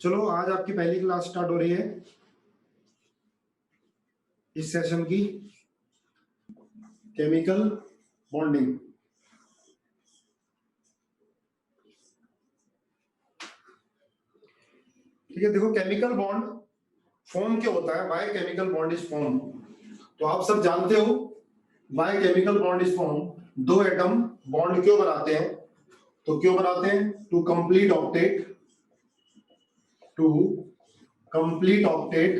चलो आज आपकी पहली क्लास स्टार्ट हो रही है इस सेशन की, केमिकल बॉन्डिंग। ठीक है, देखो केमिकल बॉन्ड फॉर्म क्यों होता है, why chemical bond is form. तो आप सब जानते हो why chemical bond is form. दो एटम बॉन्ड क्यों बनाते हैं, तो क्यों बनाते हैं? To complete octet, to complete octet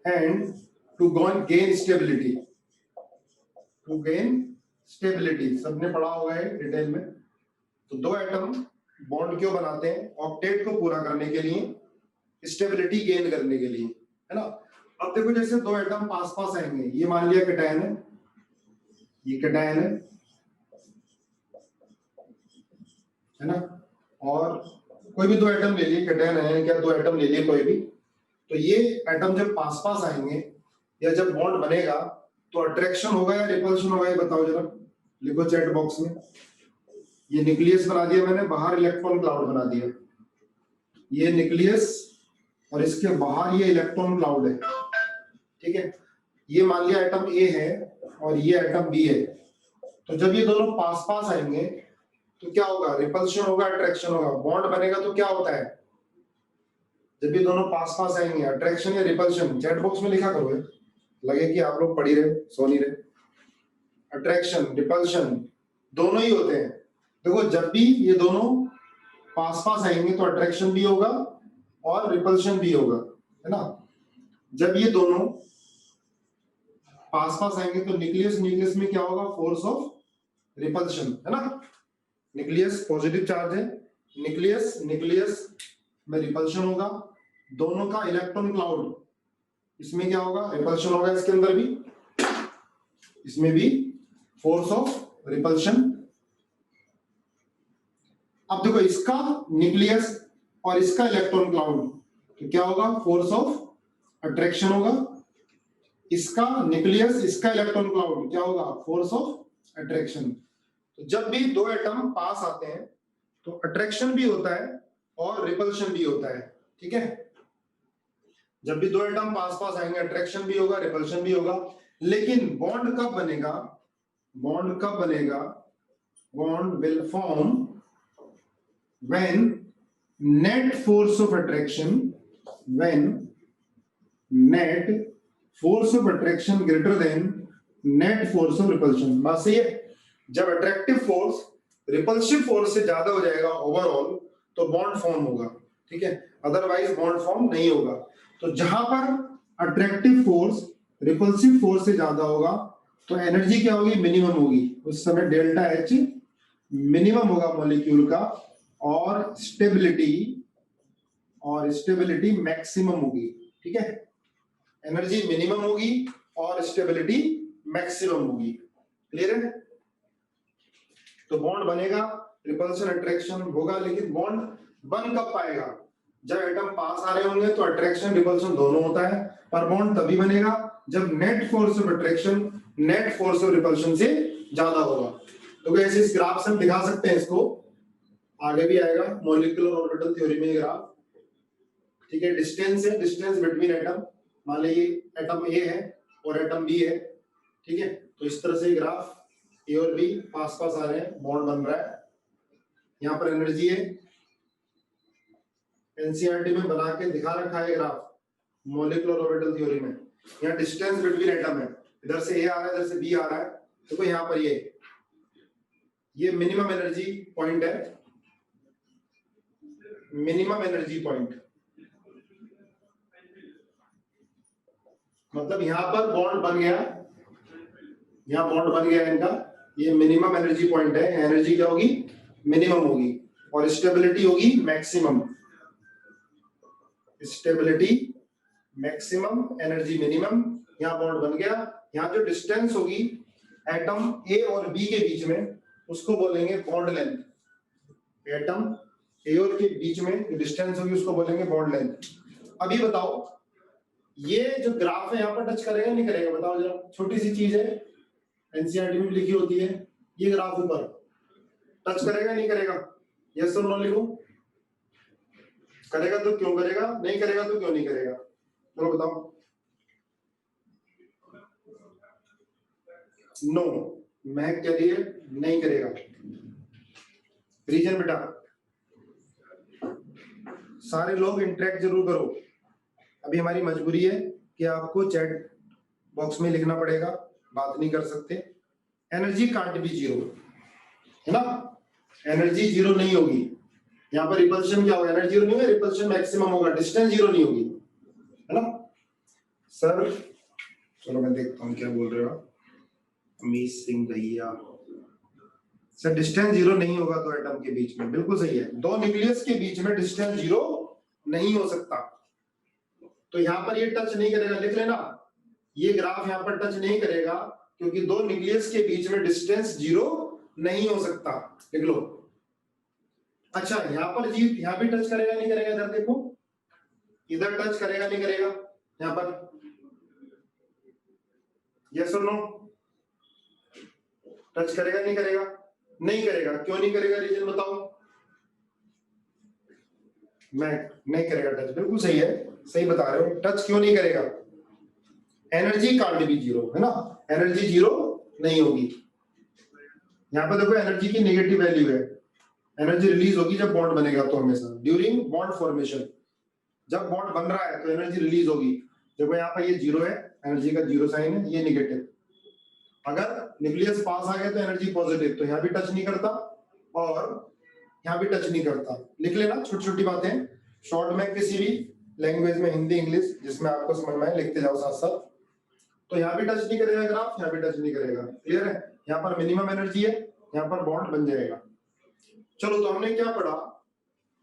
and to gain stability, to gain stability. सबने पढ़ा होगा है डिटेल में। तो दो एटम बॉन्ड क्यों बनाते हैं? ऑक्टेट को पूरा करने के लिए, स्टेबिलिटी गेन करने के लिए, है ना। अब देखो जैसे दो एटम पास पास आएंगे, ये मान लिया कैटायन है, ये कैटायन है ना, और कोई भी दो एटम ले लिए, कैटायन है क्या, दो एटम ले लिए कोई भी, तो ये एटम जब पास पास आएंगे या जब बॉन्ड बनेगा तो अट्रैक्शन होगा या रिपल्शन होगा, ये बताओ जरा, लिखो चैट बॉक्स में। ये न्यूक्लियस बना दिया मैंने, बाहर इलेक्ट्रॉन क्लाउड बना दिया, ये न्यूक्लियस और इसके बाहर ये इलेक्ट्रॉन क्लाउड है। ठीक है, ये मान लिया एटम ए है और ये एटम बी है। तो जब ये दोनों पास पास आएंगे तो क्या होगा? रिपल्शन होगा, अट्रैक्शन होगा। बॉन्ड बनेगा तो क्या होता है? जब ये दोनों पास पास आएंगे, अट्रैक्शन या रिपल्शन, चैट बॉक्स में लिखा करो, लगे कि आप लोग पढ़ ही रहे, सो नहीं रहे। अट्रैक्शन रिपल्शन दोनों ही होते हैं। देखो जब भी ये दोनों पास पास आएंगे तो अट्रैक्शन भी होगा और रिपल्शन भी होगा, है ना। जब ये दोनों पास पास आएंगे तो न्यूक्लियस न्यूक्लियस में क्या होगा? फोर्स ऑफ रिपल्शन, है ना। न्यूक्लियस पॉजिटिव चार्ज है, न्यूक्लियस न्यूक्लियस में रिपल्शन होगा। दोनों का इलेक्ट्रॉन क्लाउड, इसमें क्या होगा? रिपल्शन होगा। इसके अंदर भी, इसमें भी फोर्स ऑफ रिपल्शन। अब देखो इसका न्यूक्लियस और इसका इलेक्ट्रॉन क्लाउड, तो क्या होगा? फोर्स ऑफ अट्रैक्शन होगा। इसका न्यूक्लियस, इसका इलेक्ट्रॉन क्लाउड, क्या होगा? Force of attraction. तो जब भी दो एटम पास आते हैं तो अट्रैक्शन भी होता है और रिपल्शन भी होता है। ठीक है, जब भी दो एटम पास पास आएंगे अट्रैक्शन भी होगा, रिपल्शन भी होगा। लेकिन बॉन्ड कब बनेगा? बॉन्ड कब बनेगा? Bond will form when net force of attraction, when net force of attraction greater than net force of repulsion। बात सही है। जब अट्रैक्टिव फोर्स रिपल्सिव फोर्स से ज्यादा हो जाएगा ओवरऑल तो बॉन्ड फॉर्म होगा। ठीक है, अदरवाइज बॉन्ड फॉर्म नहीं होगा। तो जहां पर अट्रैक्टिव फोर्स रिपल्सिव फोर्स से ज्यादा होगा तो एनर्जी क्या होगी? मिनिमम होगी। उस समय डेल्टा एच मिनिमम होगा मॉलिक्यूल का, और स्टेबिलिटी मैक्सिमम होगी। ठीक है, एनर्जी मिनिमम होगी और स्टेबिलिटी मैक्सिमम होगी। क्लियर है? तो बॉन्ड बनेगा, रिपल्शन अट्रैक्शन होगा, लेकिन बॉन्ड बन कब पाएगा? जब एटम पास आ रहे होंगे तो अट्रैक्शन रिपल्शन दोनों होता है, पर बॉन्ड तभी बनेगा जब net force of attraction net force of repulsion से ज्यादा होगा। तो ऐसे इस ग्राफ से हम दिखा सकते हैं, इसको आगे भी आएगा मॉलिक्यूलर ऑर्बिटल थ्योरी में ग्राफ। ठीक है, डिस्टेंस है, डिस्टेंस बिटवीन एटम, मान लीजिए एटम ए है और एटम बी है। ठीक है, तो इस तरह से ग्राफ ए और बी पास पास आ रहे हैं, बॉन्ड बन रहा है। यहाँ पर एनर्जी है, एनसीईआरटी में बना के दिखा रखा है ग्राफ मॉलिक्यूलर ऑर्बिटल थ्योरी में। यहाँ डिस्टेंस बिटवीन एटम है, इधर से ए आ रहा है, इधर से बी आ रहा है। देखो यहाँ पर ये मिनिमम एनर्जी पॉइंट है, मिनिमम एनर्जी पॉइंट, मतलब यहां पर बॉन्ड बन गया, यहां बॉन्ड बन गया इनका, ये मिनिमम एनर्जी पॉइंट है। एनर्जी क्या होगी? मिनिमम होगी, और स्टेबिलिटी होगी maximum. Stability maximum, energy minimum. यहां बॉन्ड बन गया। यहां जो डिस्टेंस होगी एटम ए और बी के बीच में, उसको बोलेंगे बॉन्ड लेंथ। एटम ए और के बीच में जो डिस्टेंस होगी उसको बोलेंगे बॉन्ड लेंथ। अभी बताओ ये जो ग्राफ है यहाँ पर टच करेगा नहीं करेगा? बताओ जरा, छोटी सी चीज है, एनसीईआरटी में लिखी होती है, ये ग्राफ ऊपर टच करेगा नहीं करेगा? यस और नो लिखो। करेगा तो क्यों करेगा, नहीं करेगा तो क्यों नहीं करेगा, चलो बताओ। नो, महक कह रही है नहीं करेगा। रीजन बेटा, सारे लोग इंटरेक्ट जरूर करो। अभी हमारी मजबूरी है कि आपको चैट बॉक्स में लिखना पड़ेगा, बात नहीं कर सकते। एनर्जी कांट बी जीरो, है ना, एनर्जी जीरो नहीं होगी। यहाँ पर रिपल्शन क्या होगा, एनर्जी जीरो नहीं होगा, रिपल्शन मैक्सिमम होगा, डिस्टेंस जीरो नहीं होगी, है ना सर। चलो मैं देखता हूँ क्या बोल रहे हो अमीश सिंह भैया। सर डिस्टेंस जीरो नहीं होगा दो एटम के बीच में, बिल्कुल सही है, दो न्यूक्लियस के बीच में डिस्टेंस जीरो नहीं हो सकता। तो यहाँ पर ये टच नहीं करेगा, लिख लेना, ये ग्राफ यहाँ पर टच नहीं करेगा क्योंकि दो न्यूक्लियस के बीच में डिस्टेंस जीरो नहीं हो सकता, लिख लो। अच्छा यहाँ पर जी, यहाँ भी टच करेगा नहीं करेगा, इधर देखो, इधर टच करेगा नहीं करेगा, यहाँ पर यस और नो, टच करेगा नहीं करेगा, नहीं करेगा, क्यों नहीं करेगा, रीजन बताओ। मैं नहीं करेगा टच, बिल्कुल सही है, सही बता रहे हो, टच क्यों नहीं करेगा, एनर्जी कांट बी जीरो, है ना, एनर्जी जीरो नहीं होगी। यहाँ पे देखो एनर्जी की नेगेटिव वैल्यू है, एनर्जी रिलीज होगी जब बॉन्ड बनेगा, तो हमेशा ड्यूरिंग बॉन्ड फॉर्मेशन, जब बॉन्ड बन रहा है तो एनर्जी रिलीज होगी। देखो यहाँ पर ये जीरो है, एनर्जी का जीरो साइन है, ये नेगेटिव। अगर न्यूक्लियस पास आ गया तो एनर्जी पॉजिटिव, तो यहाँ भी टच नहीं करता और यहाँ भी टच नहीं करता। लिख लेना छोटी छोटी बातें, शॉर्ट में किसी भी लैंग्वेज में, हिंदी इंग्लिश जिसमें आपको समझ में आए, लिखते जाओ साथ साथ। तो यहाँ भी टच नहीं करेगा ग्राफ, यहाँ भी टच नहीं करेगा, क्लियर है। यहाँ पर मिनिमम एनर्जी है, यहाँ पर बॉन्ड बन जाएगा। चलो तो हमने क्या पढ़ा,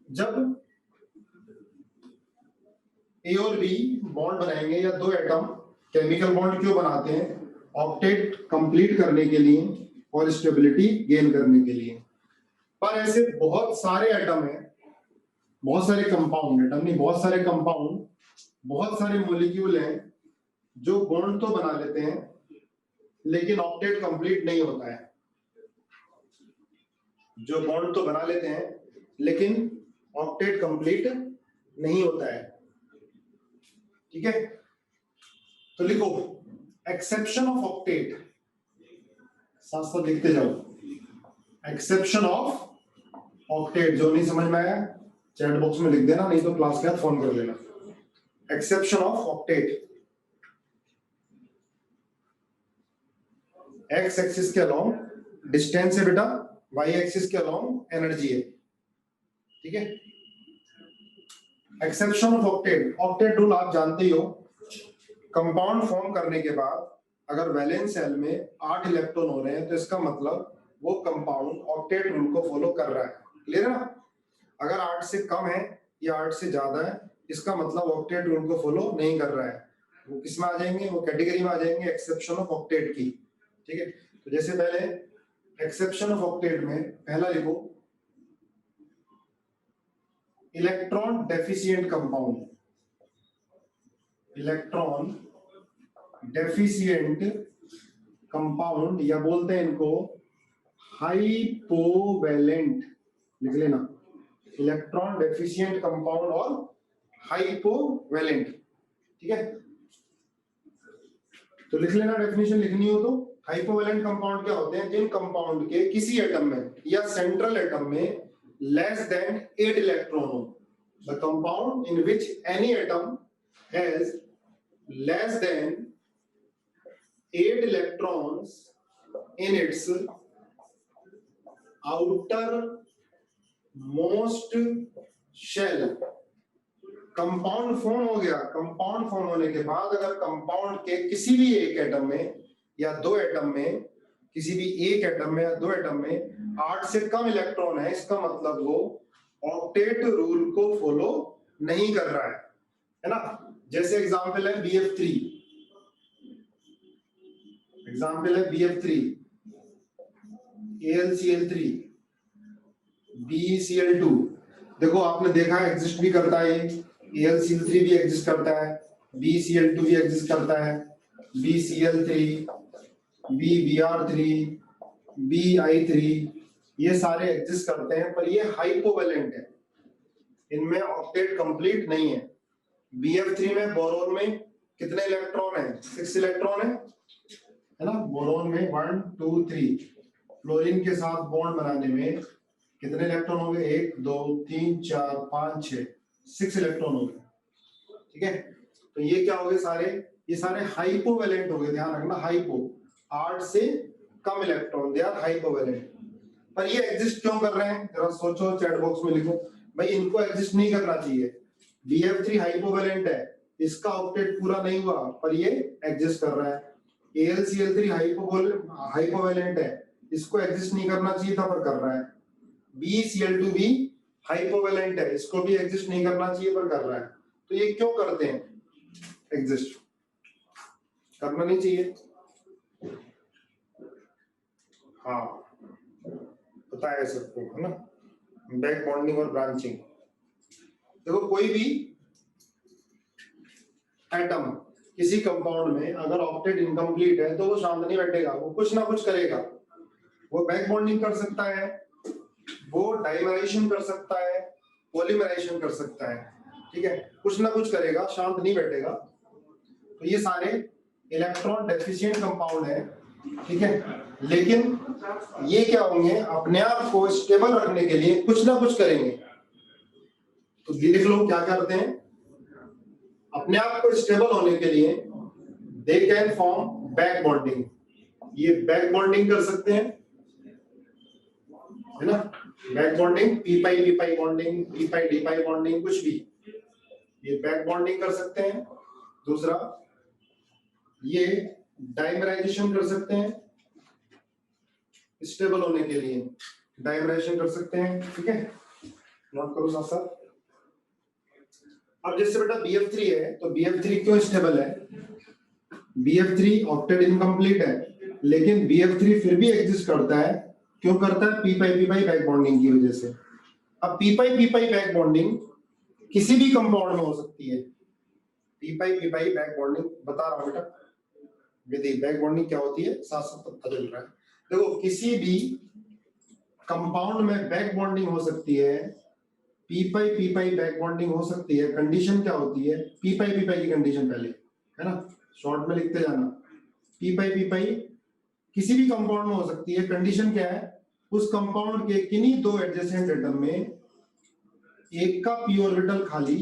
जब ए और बी बॉन्ड बनाएंगे या दो एटम केमिकल बॉन्ड क्यों बनाते हैं, ऑक्टेट कंप्लीट करने के लिए और स्टेबिलिटी गेन करने के लिए। पर ऐसे बहुत सारे एटम हैं, बहुत सारे कंपाउंड, एटम नहीं, बहुत सारे कंपाउंड, बहुत सारे मॉलिक्यूल हैं जो बॉन्ड तो बना लेते हैं लेकिन ऑक्टेट कंप्लीट नहीं होता है। जो बॉन्ड तो बना लेते हैं लेकिन ऑक्टेट कंप्लीट नहीं होता है, ठीक है। तो लिखो एक्सेप्शन ऑफ ऑक्टेट, साथ साथ लिखते जाओ, एक्सेप्शन ऑफ ऑक्टेट। जो नहीं समझ में आया चैट बॉक्स में लिख देना, नहीं तो क्लास के बाद फोन कर लेना। Exception of octet, x axis के अलोंग डिस्टेंस है बेटा, वाई एक्सिस के अलोंग एनर्जी है, ठीक है। Exception of octet, octet rule आप जानते ही हो, कंपाउंड फॉर्म करने के बाद अगर वैलेंस शेल में 8 इलेक्ट्रॉन हो रहे हैं तो इसका मतलब वो कंपाउंड ऑक्टेट रूल को फॉलो कर रहा है, क्लियर है ना। अगर 8 से कम है या 8 से ज्यादा है, इसका मतलब ऑक्टेट रूल को फॉलो नहीं कर रहा है, वो किस में आ जाएंगे, वो कैटेगरी में आ जाएंगे एक्सेप्शन ऑफ ऑक्टेट की, ठीक है। तो जैसे पहले एक्सेप्शन ऑफ ऑक्टेट में पहला लिखो electron deficient compound, electron deficient compound, या बोलते हैं इनको हाइपोवैलेंट, लिख लेना, इलेक्ट्रॉन डेफिशिएंट कंपाउंड और हाइपोवैलेंट, ठीक है। तो लिख लेना, डेफिनेशन लिखनी हो तो। हाइपोवैलेंट कंपाउंड क्या होते हैं, जिन कंपाउंड के किसी एटम में या सेंट्रल एटम में लेस देन 8 इलेक्ट्रॉन हो, the compound in which any atom has less than 8 electrons in its outermost shell। Compound form हो गया, कंपाउंड फॉर्म होने के बाद अगर कंपाउंड के किसी भी एक एटम में या दो एटम में, किसी भी एक एटम में या दो एटम में 8 से कम इलेक्ट्रॉन है, इसका मतलब वो ऑक्टेट रूल को फॉलो नहीं कर रहा है ना। जैसे एग्जांपल है BF3, एग्जाम्पल है BF3, AlCl3, BeCl2। देखो आपने देखा है एग्जिस्ट भी करता है, AlCl3 भी एग्जिस्ट करता है, BeCl2 भी एग्जिस्ट करता है, BCl3, BBr3, BI3, ये सारे एग्जिस्ट करते हैं, पर ये हाइपोवैलेंट है। इनमें ऑक्टेट कंप्लीट नहीं है। BF3 में बोरोन में कितने इलेक्ट्रॉन है? 6 इलेक्ट्रॉन है ना। बोरोन में 1 2 3। फ्लोरीन के साथ बॉन्ड बनाने में कितने इलेक्ट्रॉन हो गए? 1 2 3 4 5 6, 6 इलेक्ट्रॉन हो गए। ठीक है, तो ये क्या हो गए सारे? ये सारे हाइपोवैलेंट हो गए, ध्यान रखना, हाइपो, 8 से कम इलेक्ट्रॉन, दे आर हाइपोवैलेंट। पर ये एग्जिस्ट क्यों कर रहे हैं? जरा सोचो, चैट बॉक्स में लिखो भाई, इनको एग्जिस्ट नहीं करना चाहिए। BF3 हाइपोवैलेंट है, इसका ऑक्टेट पूरा नहीं हुआ, पर ये एग्जिस्ट कर रहा है। AlCl3 हाइपोवैलेंट है, इसको एग्जिस्ट नहीं करना चाहिए था, पर कर रहा है। BeCl2 भी हाइपोवैलेंट है, इसको भी एग्जिस्ट नहीं करना चाहिए, पर कर रहा है। तो ये क्यों करते हैं एग्जिस्ट? करना नहीं चाहिए। हाँ, पता है सबको, है ना, बैक बॉन्डिंग और ब्रांचिंग। देखो, कोई भी एटम किसी कंपाउंड में अगर ऑक्टेट इनकम्प्लीट है तो वो शांत नहीं बैठेगा, वो कुछ ना कुछ करेगा। वो बैक बॉन्डिंग कर सकता है, वो डाइमराइजेशन कर सकता है, पॉलीमराइजेशन कर सकता है। ठीक है, कुछ ना कुछ करेगा, शांत नहीं बैठेगा। तो ये सारे इलेक्ट्रॉन डेफिशिएंट कंपाउंड है। ठीक है, लेकिन ये क्या होंगे? अपने आप को स्टेबल रखने के लिए कुछ ना कुछ करेंगे। तो देख लो क्या करते हैं। अपने आप को स्टेबल होने के लिए they can form back bonding. ये बैक बॉन्डिंग कर सकते हैं, है ना, back bonding, p pi bonding, p pi d pi bonding, कुछ भी, ये बैक बॉन्डिंग कर सकते हैं। दूसरा, ये डाइमराइजेशन कर सकते हैं, स्टेबल होने के लिए डाइमराइजेशन कर सकते हैं। ठीक है, नोट करो साथ साथ। अब जैसे बेटा BF3 है, तो BF3 क्यों स्टेबल है? BF3 ऑक्टेट इनकम्प्लीट है, लेकिन BF3 फिर भी एग्जिस्ट करता है। क्यों करता है? पी पाई बैक बॉन्डिंग की वजह से। अब पी पाई बैक बॉन्डिंग किसी भी कंपाउंड में हो सकती है। पी पाई बैक बॉन्डिंग बता रहा हूं बेटा, विधि बैक बॉन्डिंग क्या होती है, साथ साथ पता चल रहा है। देखो, किसी भी कंपाउंड में बैक बॉन्डिंग हो सकती है, पी पाई बैक बॉन्डिंग हो सकती है। कंडीशन क्या होती है? पी पाई की कंडीशन पहले, है ना, शॉर्ट में लिखते जाना। पी पाई किसी भी कंपाउंड में हो सकती है। कंडीशन क्या है? उस कंपाउंड के किन्हीं दो एडजेसेंट एटम में एक का पी ऑर्बिटल खाली,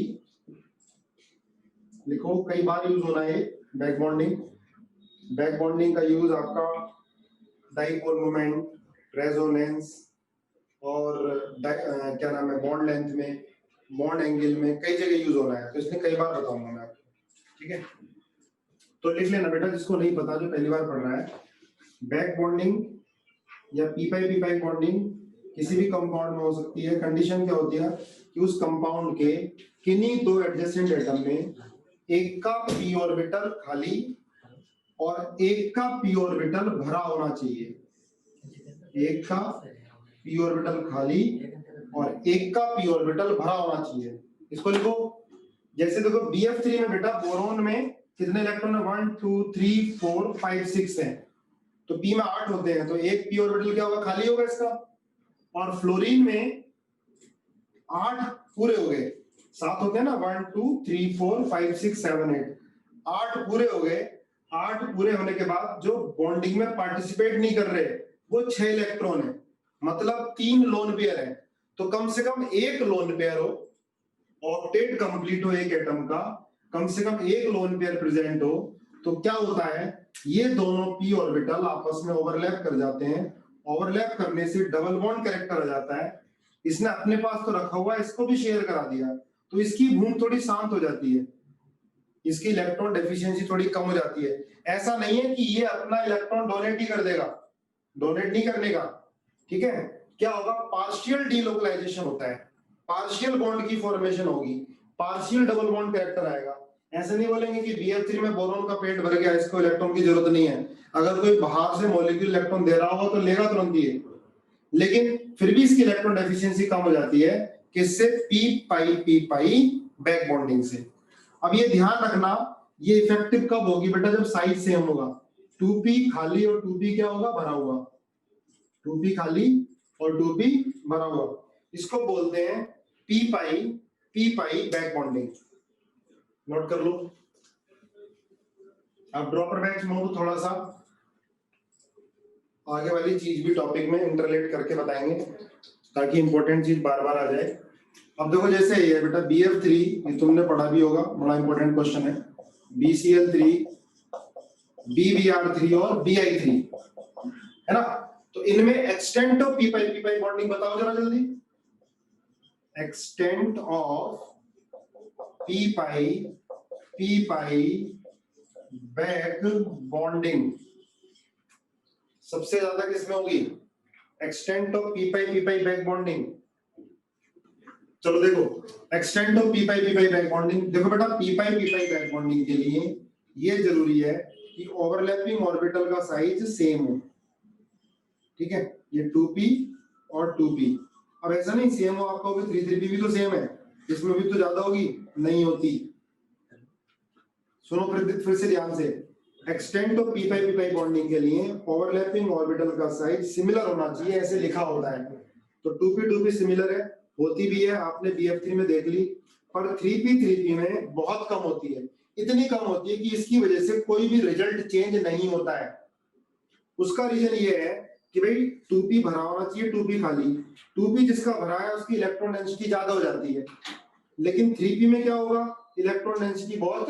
लिखो, कई बार यूज होना है बैक बॉन्डिंग। बैक बॉन्डिंग का यूज आपका डाइपोल मोमेंट, रेजोनेंस और क्या नाम है, बॉन्ड लेंथ में, बॉन्ड एंगल में, कई जगह यूज होना है। तो इसलिए कई बार बताऊंगा मैं आपको। ठीक है, तो लिख लेना बेटा, जिसको नहीं पता, जो पहली बार पढ़ रहा है। बैक बॉन्डिंग या पी पाई बॉन्डिंग किसी भी कंपाउंड में हो सकती है। कंडीशन क्या होती है? कि उस कंपाउंड के किन्हीं दो एडजेसेंट एटम में एक का पी ऑर्बिटल खाली और एक का पी ऑर्बिटल भरा होना चाहिए। एक का पी ऑर्बिटल खाली और एक का पी ऑर्बिटल भरा होना चाहिए। इसको लिखो, जैसे देखो BF3 में बेटा बोरोन में कितने इलेक्ट्रॉन है? 1 2 3 4 5 6 है, तो पी में 8 होते हैं, तो एक पी ऑर्बिटल क्या होगा? खाली होगा इसका। और फ्लोरीन में 8 पूरे हो गए, 7 होते हैं ना, 1 2 3 4 5 6 7 8, 8 पूरे हो गए। 8 पूरे होने के बाद जो बॉन्डिंग में पार्टिसिपेट नहीं कर रहे वो 6 इलेक्ट्रॉन है, मतलब 3 लोन पेयर है। तो कम से कम एक लोन पेयर हो, ऑक्टेट कंप्लीट हो एक एटम का, कम से कम एक लोन पेयर प्रेजेंट हो, तो क्या होता है? ये दोनों पी ऑर्बिटल आपस में ओवरलैप कर जाते हैं। ओवरलैप करने से डबल बॉन्ड कैरेक्टर आ जाता है। इसने अपने पास तो रखा हुआ, इसको भी शेयर करा दिया, तो इसकी भूख थोड़ी शांत हो जाती है, इसकी इलेक्ट्रॉन डेफिशिएंसी थोड़ी कम हो जाती है। ऐसा नहीं है कि ये अपना इलेक्ट्रॉन डोनेट ही कर देगा, डोनेट नहीं करने का। ठीक है, क्या होगा? पार्शियल डीलोकलाइजेशन होता है, पार्शियल बॉन्ड की फॉर्मेशन होगी, पार्शियल डबल बॉन्ड कैरेक्टर आएगा। ऐसे नहीं बोलेंगे कि BF3 में बोरोन का पेट भर गया, इसको इलेक्ट्रॉन की जरूरत नहीं है। अगर कोई बाहर से मॉलिक्यूल इलेक्ट्रॉन दे रहा होगा तो लेगा तुरंत ही, लेकिन फिर भी इसकी इलेक्ट्रॉन डेफिशिएंसी कम हो जाती है। किससे? पी पाई बैक बॉन्डिंग से। अब ये ध्यान रखना, ये इफेक्टिव कब होगी बेटा? जब साइज सेम होगा। 2p खाली और 2p क्या होगा? भरा हुआ। 2p खाली और 2p भरा हुआ, इसको बोलते हैं पी पाई पी पाई बैक बॉन्डिंग। नोट कर लो। अब ड्रॉपर बैच में तो थोड़ा सा आगे वाली चीज भी टॉपिक में इंटरलेट करके बताएंगे ताकि इंपॉर्टेंट चीज बार बार आ जाए। अब देखो जैसे ये बेटा BF3, ये तुमने पढ़ा भी होगा, बड़ा इंपॉर्टेंट क्वेश्चन है। BCl3, BBr3 और BI3, है ना। तो इनमें extent of P pi bonding बताओ जरा जल्दी। Extent of P pi back bonding सबसे ज्यादा किसमें होगी? Extent of P pi back bonding. चलो देखो, extent of P pi back bonding, देखो बेटा पी पाई बैक बॉन्डिंग के लिए ये जरूरी है कि ओवरलैपिंग ऑर्बिटल का साइज सेम हो। ठीक है, ये 2p और 2p। अब ऐसा नहीं सेम हो, आपका 3p भी तो सेम है, इसमें भी तो ज्यादा होगी, नहीं होती। सुनो फिर से ध्यान से, extent of P pi bonding के लिए ओवरलैपिंग ऑर्बिटल का साइज सिमिलर होना चाहिए, ऐसे लिखा होता है। तो 2p सिमिलर है, होती भी है, आपने BF3 में देख ली। पर 3p में बहुत कम होती है, इतनी कम होती है कि इसकी वजह से कोई भी रिजल्ट चेंज नहीं होता है। उसका रीजन ये है कि भाई 2p भरा होना चाहिए, 2p खाली। 2p जिसका भरा है उसकी इलेक्ट्रॉन डेंसिटी ज्यादा हो जाती है, लेकिन 3p में क्या होगा? इलेक्ट्रॉन डेंसिटी बहुत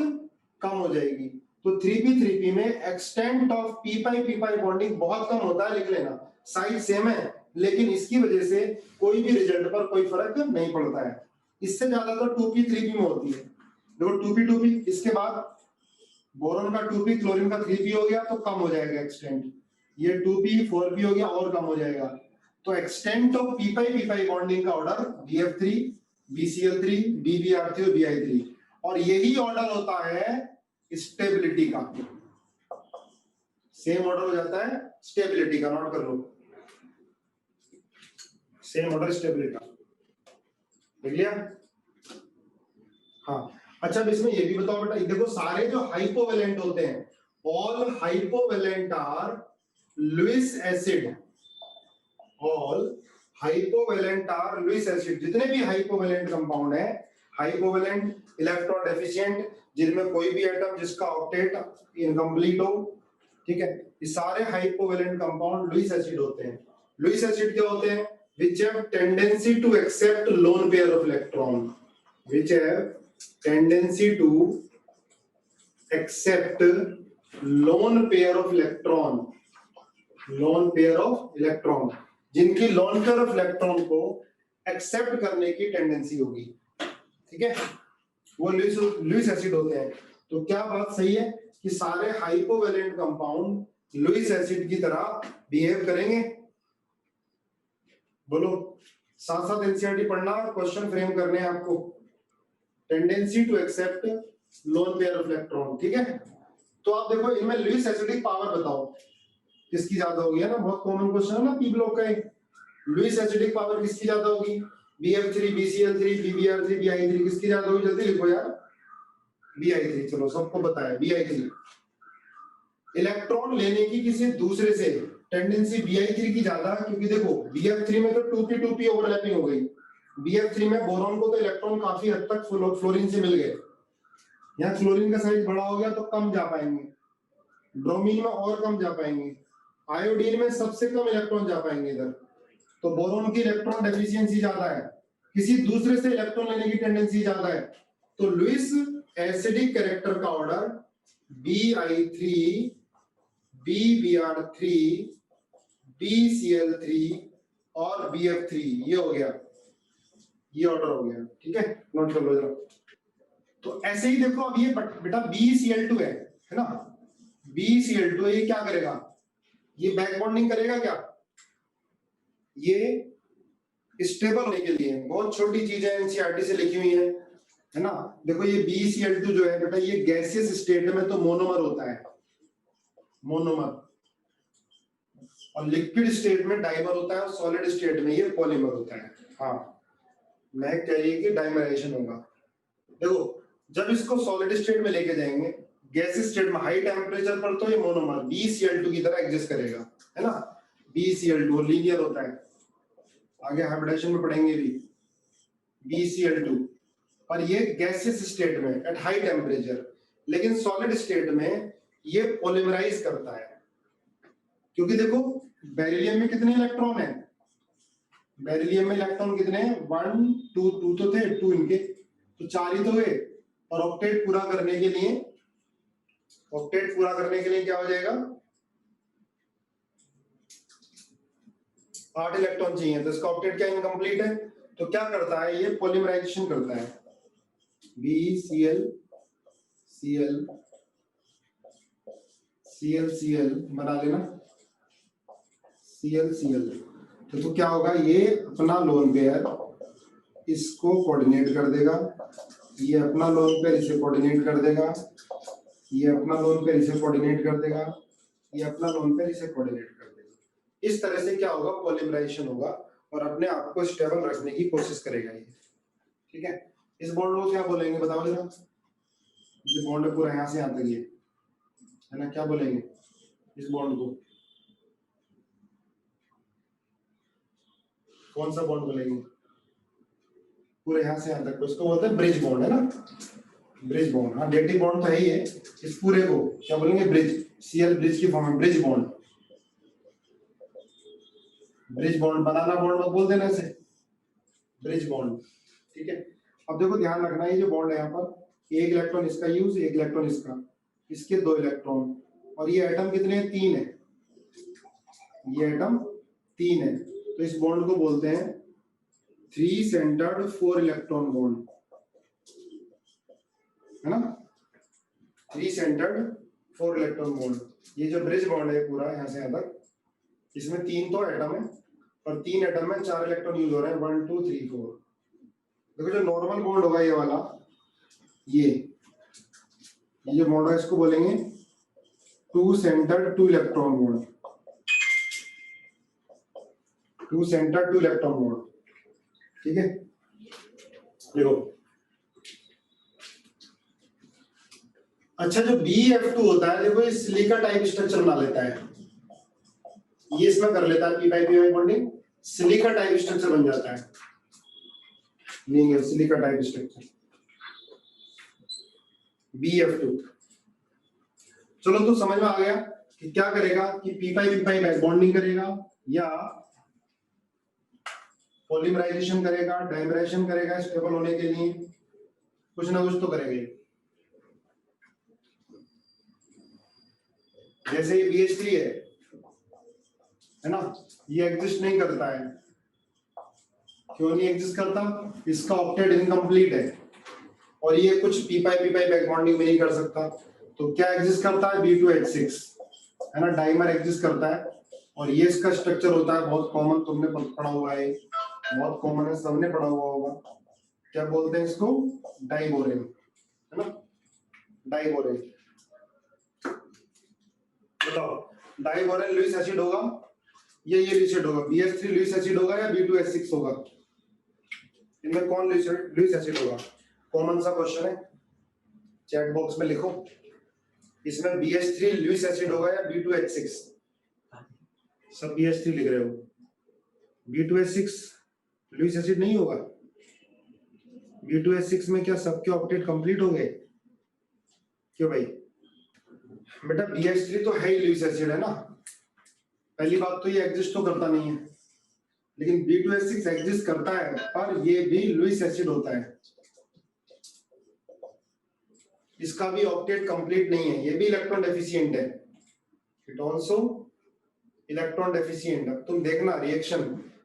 कम हो जाएगी। तो 3p में extent of P pi bonding बहुत कम होता है, लिख लेना। साइज सेम है, लेकिन इसकी वजह से कोई भी रिजल्ट पर कोई फर्क नहीं पड़ता है। इससे ज्यादा तो 2p 3p में होती है। देखो 2p, इसके बाद बोरॉन का 2p, क्लोरीन का 3p हो गया, तो कम हो जाएगा एक्सटेंट। ये 2p 4p हो गया, और कम हो जाएगा। तो extent of P pi bonding का ऑर्डर BF3, BCl3, BBr3 और BI3, और यही ऑर्डर होता है स्टेबिलिटी का। सेम ऑर्डर हो जाता है स्टेबिलिटी का, नोट कर लो, सेम ऑर्डर स्टेबिलिटी का, देख लिया। हाँ अच्छा, अब इसमें ये भी बताओ बेटा, देखो सारे जो हाइपोवेलेंट होते हैं, all hypovalent are Lewis acid, all hypovalent are Lewis acid. जितने भी हाइपोवेलेंट कंपाउंड है, हाइपोवेलेंट, इलेक्ट्रॉन डेफिशिएंट, जिनमें कोई भी एटम जिसका ऑक्टेट इनकम्प्लीट हो, ठीक है, ये सारे हाइपोवेलेंट कंपाउंड लुईस एसिड होते हैं। लुईस एसिड क्या होते हैं? which have tendency to accept lone pair of electron, which have tendency to accept lone pair of electron, lone pair of electron, जिनकी lone pair of electron को accept करने की tendency होगी, ठीक है, वो लुईस एसिड होते हैं। तो क्या बात सही है कि सारे हाइपोवेलेंट कंपाउंड लुईस एसिड की तरह बिहेव करेंगे? बोलो, साथ साथ एनसीईआरटी पढ़ना और क्वेश्चन फ्रेम करने हैं आपको। Tendency to accept lone pair of electron, ठीक है। तो आप देखो इनमें लुईस एसिडिक पावर बताओ किसकी ज्यादा होगी, है ना, बहुत कॉमन क्वेश्चन है ना पी ब्लॉक का। लुईस एसिडिक पावर किसकी ज्यादा होगी? BF3, BCl3, BBr3, BI3, किसकी ज्यादा होगी? जल्दी लिखो यार, BI3। चलो सबको बताया BI3। इलेक्ट्रॉन लेने की किसी दूसरे से टेंडेंसी BI3 की ज्यादा, क्योंकि देखो BF3 में तो 2p ओवरलैपिंग हो गई। BF3 में बोरॉन को तो इलेक्ट्रॉन काफी हद तक फ्लोरीन से मिल गए, यहाँ क्लोरीन का साइज बड़ा हो गया तो कम जा पाएंगे, ब्रोमीन में और कम जा पाएंगे, आयोडीन में सबसे कम इलेक्ट्रॉन जा पाएंगे इधर। तो बोरॉन की इलेक्ट्रॉन डेफिशिएंसी ज्यादा है, किसी दूसरे से इलेक्ट्रॉन लेने की टेंडेंसी ज्यादा है। तो लुईस एसिडिक कैरेक्टर का ऑर्डर Bi3, BBr3, BCl3 और BF3, ये हो गया, ये ऑर्डर हो गया, ठीक है, नोट कर लो जरा। तो ऐसे ही देखो, अब ये बेटा BCl2 है ना, BCl2 ये क्या करेगा? ये बैक बॉन्डिंग करेगा क्या? ये स्टेबल होने के लिए बहुत छोटी चीज है, एनसीईआरटी से लिखी हुई है ना। देखो ये BCl2 जो है बेटा, ये गैसियस स्टेट में तो मोनोमर होता है, मोनोमर, और लिक्विड स्टेट में डाइमर होता है, और सॉलिड स्टेट में ये पॉलीमर होता है। हाँ, मैं कह रही है कि डाइमराइजेशन होगा। देखो जब इसको सॉलिड स्टेट में लेके जाएंगे, गैसियस स्टेट में हाई टेम्परेचर पर, तो ये मोनोमर BCl2 की तरह एग्जिस्ट करेगा, है ना। BCl2 लीनियर होता है, आगे हाइब्रिडेशन में पढ़ेंगे भी। BCl2 और ये गैसियस स्टेट में एट हाई टेम्परेचर, लेकिन सॉलिड स्टेट में ये पॉलीमराइज करता है। क्योंकि देखो बेरिलियम में कितने इलेक्ट्रॉन है, बेरिलियम में इलेक्ट्रॉन कितने हैं, 1 2 2 तो थे, 2 इनके तो 4 ही तो हुए। और ऑक्टेट पूरा करने के लिए, ऑक्टेट पूरा करने के लिए क्या हो जाएगा, 8 इलेक्ट्रॉन चाहिए, तो इसका ऑक्टेट क्या इनकम्प्लीट है। तो क्या करता है ये, पॉलीमराइजेशन करता है, BCl Cl Cl Cl बना लेना, Cl Cl। तो क्या होगा, ये अपना लोन पेयर इसको कोऑर्डिनेट कर देगा, ये अपना लोन पेयर इसे कोऑर्डिनेट कर देगा, ये अपना लोन पेयर इसे कोऑर्डिनेट कर देगा, ये अपना लोन पेयर इसे कोऑर्डिनेट कर देगा। इस तरह से क्या होगा, पॉलीमराइजेशन होगा और अपने आप को स्टेबल रखने की कोशिश करेगा ये। ठीक है, इस बॉन्ड को क्या बोलेंगे बताओ जरा, ये बॉन्ड पूरा यहाँ से यहाँ तक ये है ना, क्या बोलेंगे इस बॉन्ड को, कौन सा बॉन्ड बोलेंगे, पूरे यहाँ से यहाँ तक, उसको बोलते हैं ब्रिज बॉन्ड, है ना, ब्रिज बॉन्ड। हाँ डेटिव बॉन्ड तो है ही है, इस पूरे को क्या बोलेंगे, ब्रिज, Cl ब्रिज की फॉर्म में, ब्रिज बॉन्ड, ब्रिज बॉन्ड, बनाना बॉन्ड मत बोल देना इसे, ब्रिज बॉन्ड। ठीक है, अब देखो ध्यान रखना, ये जो बॉन्ड है यहाँ पर, एक इलेक्ट्रॉन इसका यूज, एक इलेक्ट्रॉन इसका, इसके 2 इलेक्ट्रॉन, और ये एटम कितने हैं, 3 है, ये एटम 3 है। तो इस बॉन्ड को बोलते हैं 3 सेंटर्ड 4 इलेक्ट्रॉन बॉन्ड, है ना, 3 सेंटर्ड 4 इलेक्ट्रॉन बॉन्ड। ये जो ब्रिज बॉन्ड है पूरा यहाँ से यहाँ तक, इसमें 3 तो एटम है, और 3 एटम में 4 इलेक्ट्रॉन यूज हो रहे हैं, 1 2 3 4। देखो जो नॉर्मल बॉन्ड होगा ये वाला, ये जो बॉन्ड है इसको बोलेंगे 2 centred 2 electron bond, 2 centred 2 electron bond. ठीक है, देखो अच्छा जो BF2 होता है, देखो ये सिलिका टाइप स्ट्रक्चर बना लेता है, ये इसमें कर लेता है P pi bonding, silica type structure बन जाता है, नहीं है सिलिका टाइप स्ट्रक्चर BF2। चलो तो समझ में आ गया कि क्या करेगा, कि पी पाई बैक बॉन्डिंग करेगा, या पॉलीमराइजेशन करेगा, डाइमराइजेशन करेगा स्टेबल होने के लिए, कुछ ना कुछ तो करेगा। जैसे ये BH3 है ना, ये एग्जिस्ट नहीं करता है, क्यों नहीं एग्जिस्ट करता, इसका ऑक्टेट इनकम्प्लीट है, और ये कुछ पी पाई बैक बॉन्डिंग में नहीं कर सकता। तो क्या एग्जिस्ट करता है, B2H6 है ना, डाइमर एग्जिस्ट करता है, और ये इसका स्ट्रक्चर होता है बहुत कॉमन, तुमने पढ़ा हुआ है, बहुत कॉमन है, सबने पढ़ा हुआ होगा, क्या बोलते हैं इसको, डाइबोरेन, है ना, डाइबोरेन। बताओ डाइबोरेन लुईस एसिड होगा, ये लुईस एसिड होगा, BH3 लुईस एसिड होगा या B2H6 होगा, इनमें कौन लुईस एसिड होगा, कॉमन सा क्वेश्चन है, चैट बॉक्स में लिखो, इसमें BH3 लुईस एसिड होगा या B2H6, सब BH3 लिख रहे हो, B2H6 लुईस एसिड नहीं होगा, B2H6 में क्या सबके ऑक्टेट कंप्लीट हो गए, क्यों भाई, बेटा BH3 तो है ही लुईस एसिड, है ना, पहली बात तो ये एग्जिस्ट तो करता नहीं है, लेकिन B2H6 एग्जिस्ट करता है, पर ये भी लुईस एसिड होता है, इसका भी ऑक्टेट कंप्लीट नहीं है, ये भी इलेक्ट्रॉन डेफिशिएंट है, इट आल्सो इलेक्ट्रॉन डेफिशिएंट। अब तुम देखना रिएक्शन,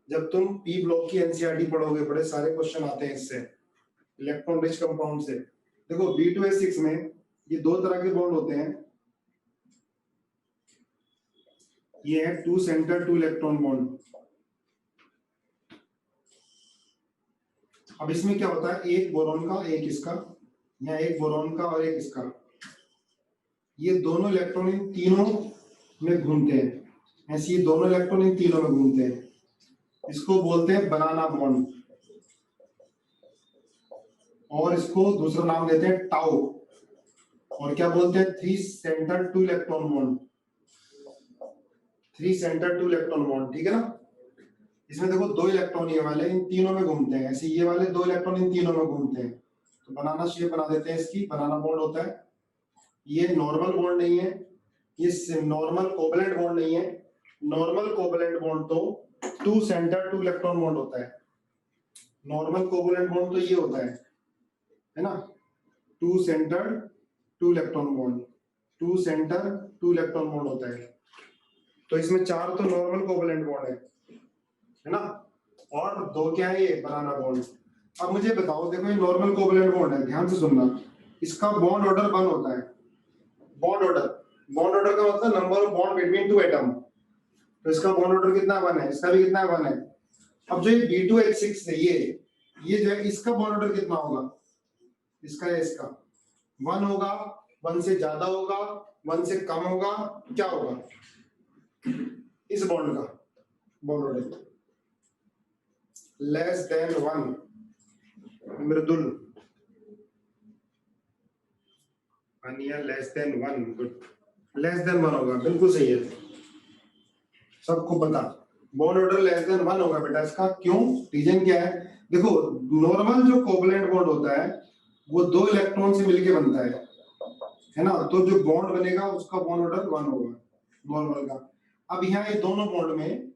जब तुम पी ब्लॉक की एनसीईआरटी पढ़ोगे, बड़े सारे क्वेश्चन आते हैं इससे, इलेक्ट्रॉन रिच कंपाउंड से। देखो B2H6 में ये 2 तरह के बॉन्ड होते हैं, ये है 2 सेंटर 2 इलेक्ट्रॉन बॉन्ड। अब इसमें क्या होता है, एक बोरॉन का एक इसका, या एक बोरॉन का और एक इसका, ये दोनों इलेक्ट्रॉन इन तीनों में घूमते हैं, ऐसे ये दोनों इलेक्ट्रॉन इन तीनों में घूमते हैं, इसको बोलते हैं बनाना बॉन्ड, और इसको दूसरा नाम देते हैं टाउ, और क्या बोलते हैं 3 centre 2 electron bond, 3 centre 2 electron bond. ठीक है ना, इसमें देखो 2 इलेक्ट्रॉन ये वाले इन तीनों में घूमते हैं, ऐसे ये वाले 2 इलेक्ट्रॉन इन तीनों में घूमते हैं, तो बनाना शेप बना देते हैं इसकी, बनाना बॉन्ड होता है। ये नॉर्मल बॉन्ड नहीं है, ये नॉर्मल कोवलेंट बॉन्ड नहीं है। नॉर्मल कोवलेंट बॉन्ड तो two centre two electron bond होता है। नॉर्मल कोवलेंट बॉन्ड तो ये होता है ना, two centre two electron bond, two centre two electron bond होता है। तो इसमें 4 तो नॉर्मल कोवलेंट बॉन्ड है ना, और 2 क्या है, ये बनाना बॉन्ड। अब मुझे बताओ, देखो ये नॉर्मल कोवलेंट बॉन्ड है, ध्यान से सुनना, इसका बॉन्ड ऑर्डर 1 होता है। बॉन्ड ऑर्डर का मतलब number of bond between two atom. तो इसका बॉन्ड ऑर्डर कितना 1 है, इसका भी कितना है 1 है। अब जो ये B2H6 है, ये जो है इसका बॉन्ड ऑर्डर कितना होगा, इसका या इसका 1 होगा, 1 से ज्यादा होगा, 1 से कम होगा, क्या होगा इस बॉन्ड का bond order less than 1, Mridul less than 1, good, less than 1 होगा, बिल्कुल सही है, सबको पता बॉन्ड ऑर्डर लेस देन 1 होगा बेटा इसका। क्यों, रीजन क्या है, देखो नॉर्मल जो कोवलेंट बॉन्ड होता है वो 2 इलेक्ट्रॉन से मिलके बनता है ना, तो जो बॉन्ड बनेगा उसका बॉन्ड ऑर्डर 1 होगा नॉर्मल का। अब यहाँ ये दोनों बॉन्ड में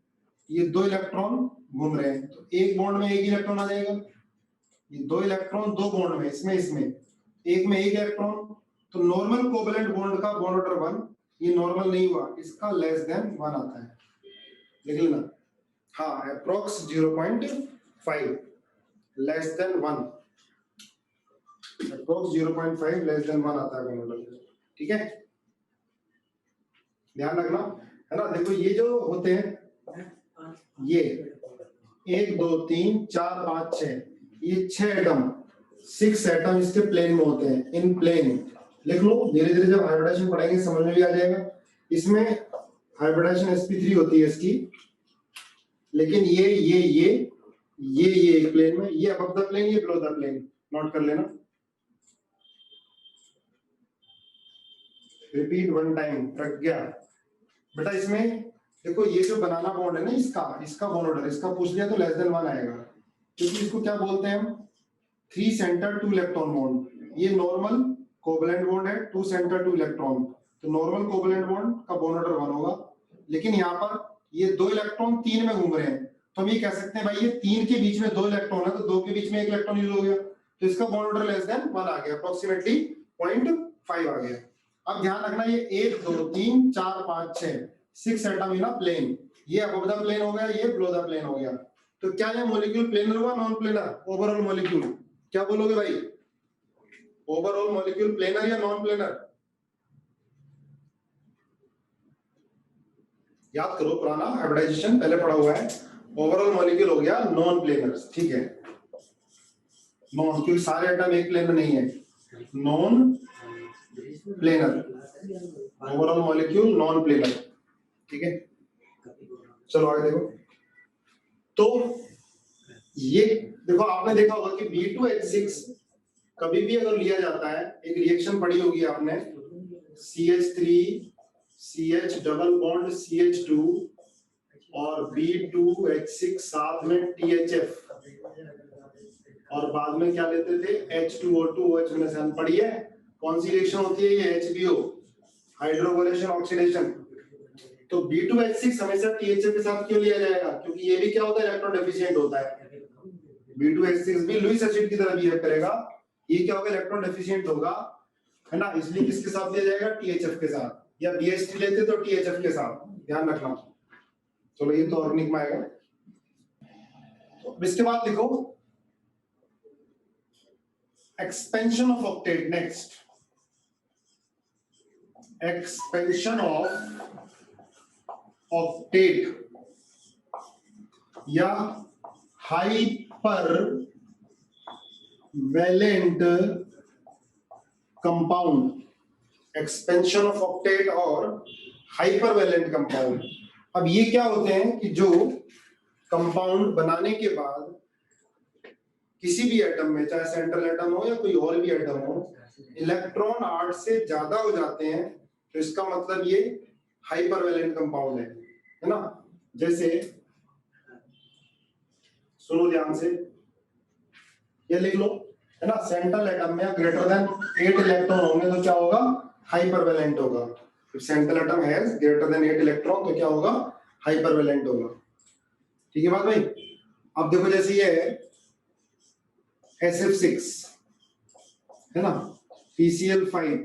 ये 2 इलेक्ट्रॉन घूम रहे हैं, तो एक बॉन्ड में एक इलेक्ट्रॉन आ जाएगा, ये 2 इलेक्ट्रॉन 2 बॉन्ड में, इसमें एक में एक इलेक्ट्रॉन, तो नॉर्मल कोवलेंट बॉन्ड का बॉन्ड ऑर्डर 1, ये नॉर्मल नहीं हुआ, इसका लेस देन 1 आता है, लिख लेना, हाँ approx 0.5 less than 1, approx 0.5 less than 1 आता है बॉन्ड ऑर्डर, ठीक है, ध्यान रखना है ना। देखो ये जो होते हैं, ये 1 2 3 4 5 6, ये 6 एटम, 6 एटम इसके प्लेन में होते हैं, इन प्लेन, लिख लो, धीरे धीरे जब हाइब्रिडाइजेशन पढ़ेंगे समझ में भी आ जाएगा। इसमें हाइब्रिडाइजेशन sp3 होती है इसकी, लेकिन ये एक प्लेन में, ये अबव द प्लेन, ये बिलो द प्लेन, नोट कर लेना, रिपीट 1 टाइम, प्रज्ञा बेटा। इसमें देखो ये जो बनाना बॉन्ड है ना, इसका बॉन्ड ऑर्डर, इसका पूछ लिया तो लेस देन 1 आएगा, क्योंकि इसको क्या बोलते हैं हम, 3 सेंटर 2 इलेक्ट्रॉन बॉन्ड। ये नॉर्मल कोवलेंट बॉन्ड है, 2 सेंटर 2 इलेक्ट्रॉन, तो नॉर्मल कोवलेंट बॉन्ड का बॉन्ड ऑर्डर 1 होगा। लेकिन यहाँ पर ये 2 इलेक्ट्रॉन 3 में घूम रहे हैं, तो हम ये कह सकते हैं भाई ये 3 के बीच में 2 इलेक्ट्रॉन है, तो 2 के बीच में 1 इलेक्ट्रॉन यूज हो गया, तो इसका बॉन्ड ऑर्डर लेस देन 1 आ गया, अप्रोक्सीमेटली 0.5 आ गया। अब ध्यान रखना, ये 1 2 3 4 5 6 एटम इन अ प्लेन, ये अबव द प्लेन हो गया, ये बिलो द प्लेन हो गया। तो क्या ये मॉलिक्यूल प्लेनर हुआ, नॉन प्लेनर, ओवरऑल मॉलिक्यूल, क्या बोलोगे भाई, ओवरऑल मॉलिक्यूल प्लेनर या नॉन प्लेनर, याद करो पुराना हाइब्रिडाइजेशन पहले पढ़ा हुआ है, ओवरऑल मॉलिक्यूल हो गया नॉन प्लेनर, ठीक है, नॉन, क्योंकि सारे एटम एक प्लेन में नहीं है, non planar, overall molecule non planar, ठीक है। चलो आगे देखो, तो ये देखो आपने देखा होगा कि B2H6 कभी भी अगर लिया जाता है, एक रिएक्शन पढ़ी होगी आपने, CH3 CH double bond CH2 और B2H6 साथ में THF, और बाद में क्या लेते थे, H2O2 OH में से पढ़ी है, कौन सी रिएक्शन होती है ये, HBO, हाइड्रोकोलेशन ऑक्सीडेशन। तो B2H6 हमेशा THF के साथ क्यों लिया जाएगा, क्योंकि ये भी क्या होता है, इलेक्ट्रॉन डेफिशिएंट होता है, B2H6 भी लुईस एसिड की तरह बिहेव करेगा, ये क्या होगा, इलेक्ट्रॉन डेफिशिएंट होगा, है ना, इसलिए किसके साथ लिया जाएगा, THF के साथ, या BH3 लेते तो THF के साथ, ध्यान रखना। चलो ये तो ऑर्गेनिक में आएगा। तो इसके बाद लिखो expansion of octet, next expansion of octet या hyper valent compound, expansion of octet और हाइपर वैलेंट कंपाउंड। अब ये क्या होते हैं कि जो कंपाउंड बनाने के बाद किसी भी एटम में, चाहे सेंट्रल एटम हो या कोई और भी एटम हो, इलेक्ट्रॉन 8 से ज्यादा हो जाते हैं, तो इसका मतलब ये हाइपर वैलेंट कंपाउंड है ना। जैसे सुनो ध्यान से, ये लिख लो, है ना, सेंट्रल एटम में ग्रेटर देन 8 इलेक्ट्रॉन होंगे तो क्या होगा, हाइपरवैलेंट होगा। If central atom has greater than 8 electron तो क्या होगा, हाइपरवैलेंट होगा। ठीक है बात भाई। अब देखो जैसे ये है SF6 है ना, PCl5,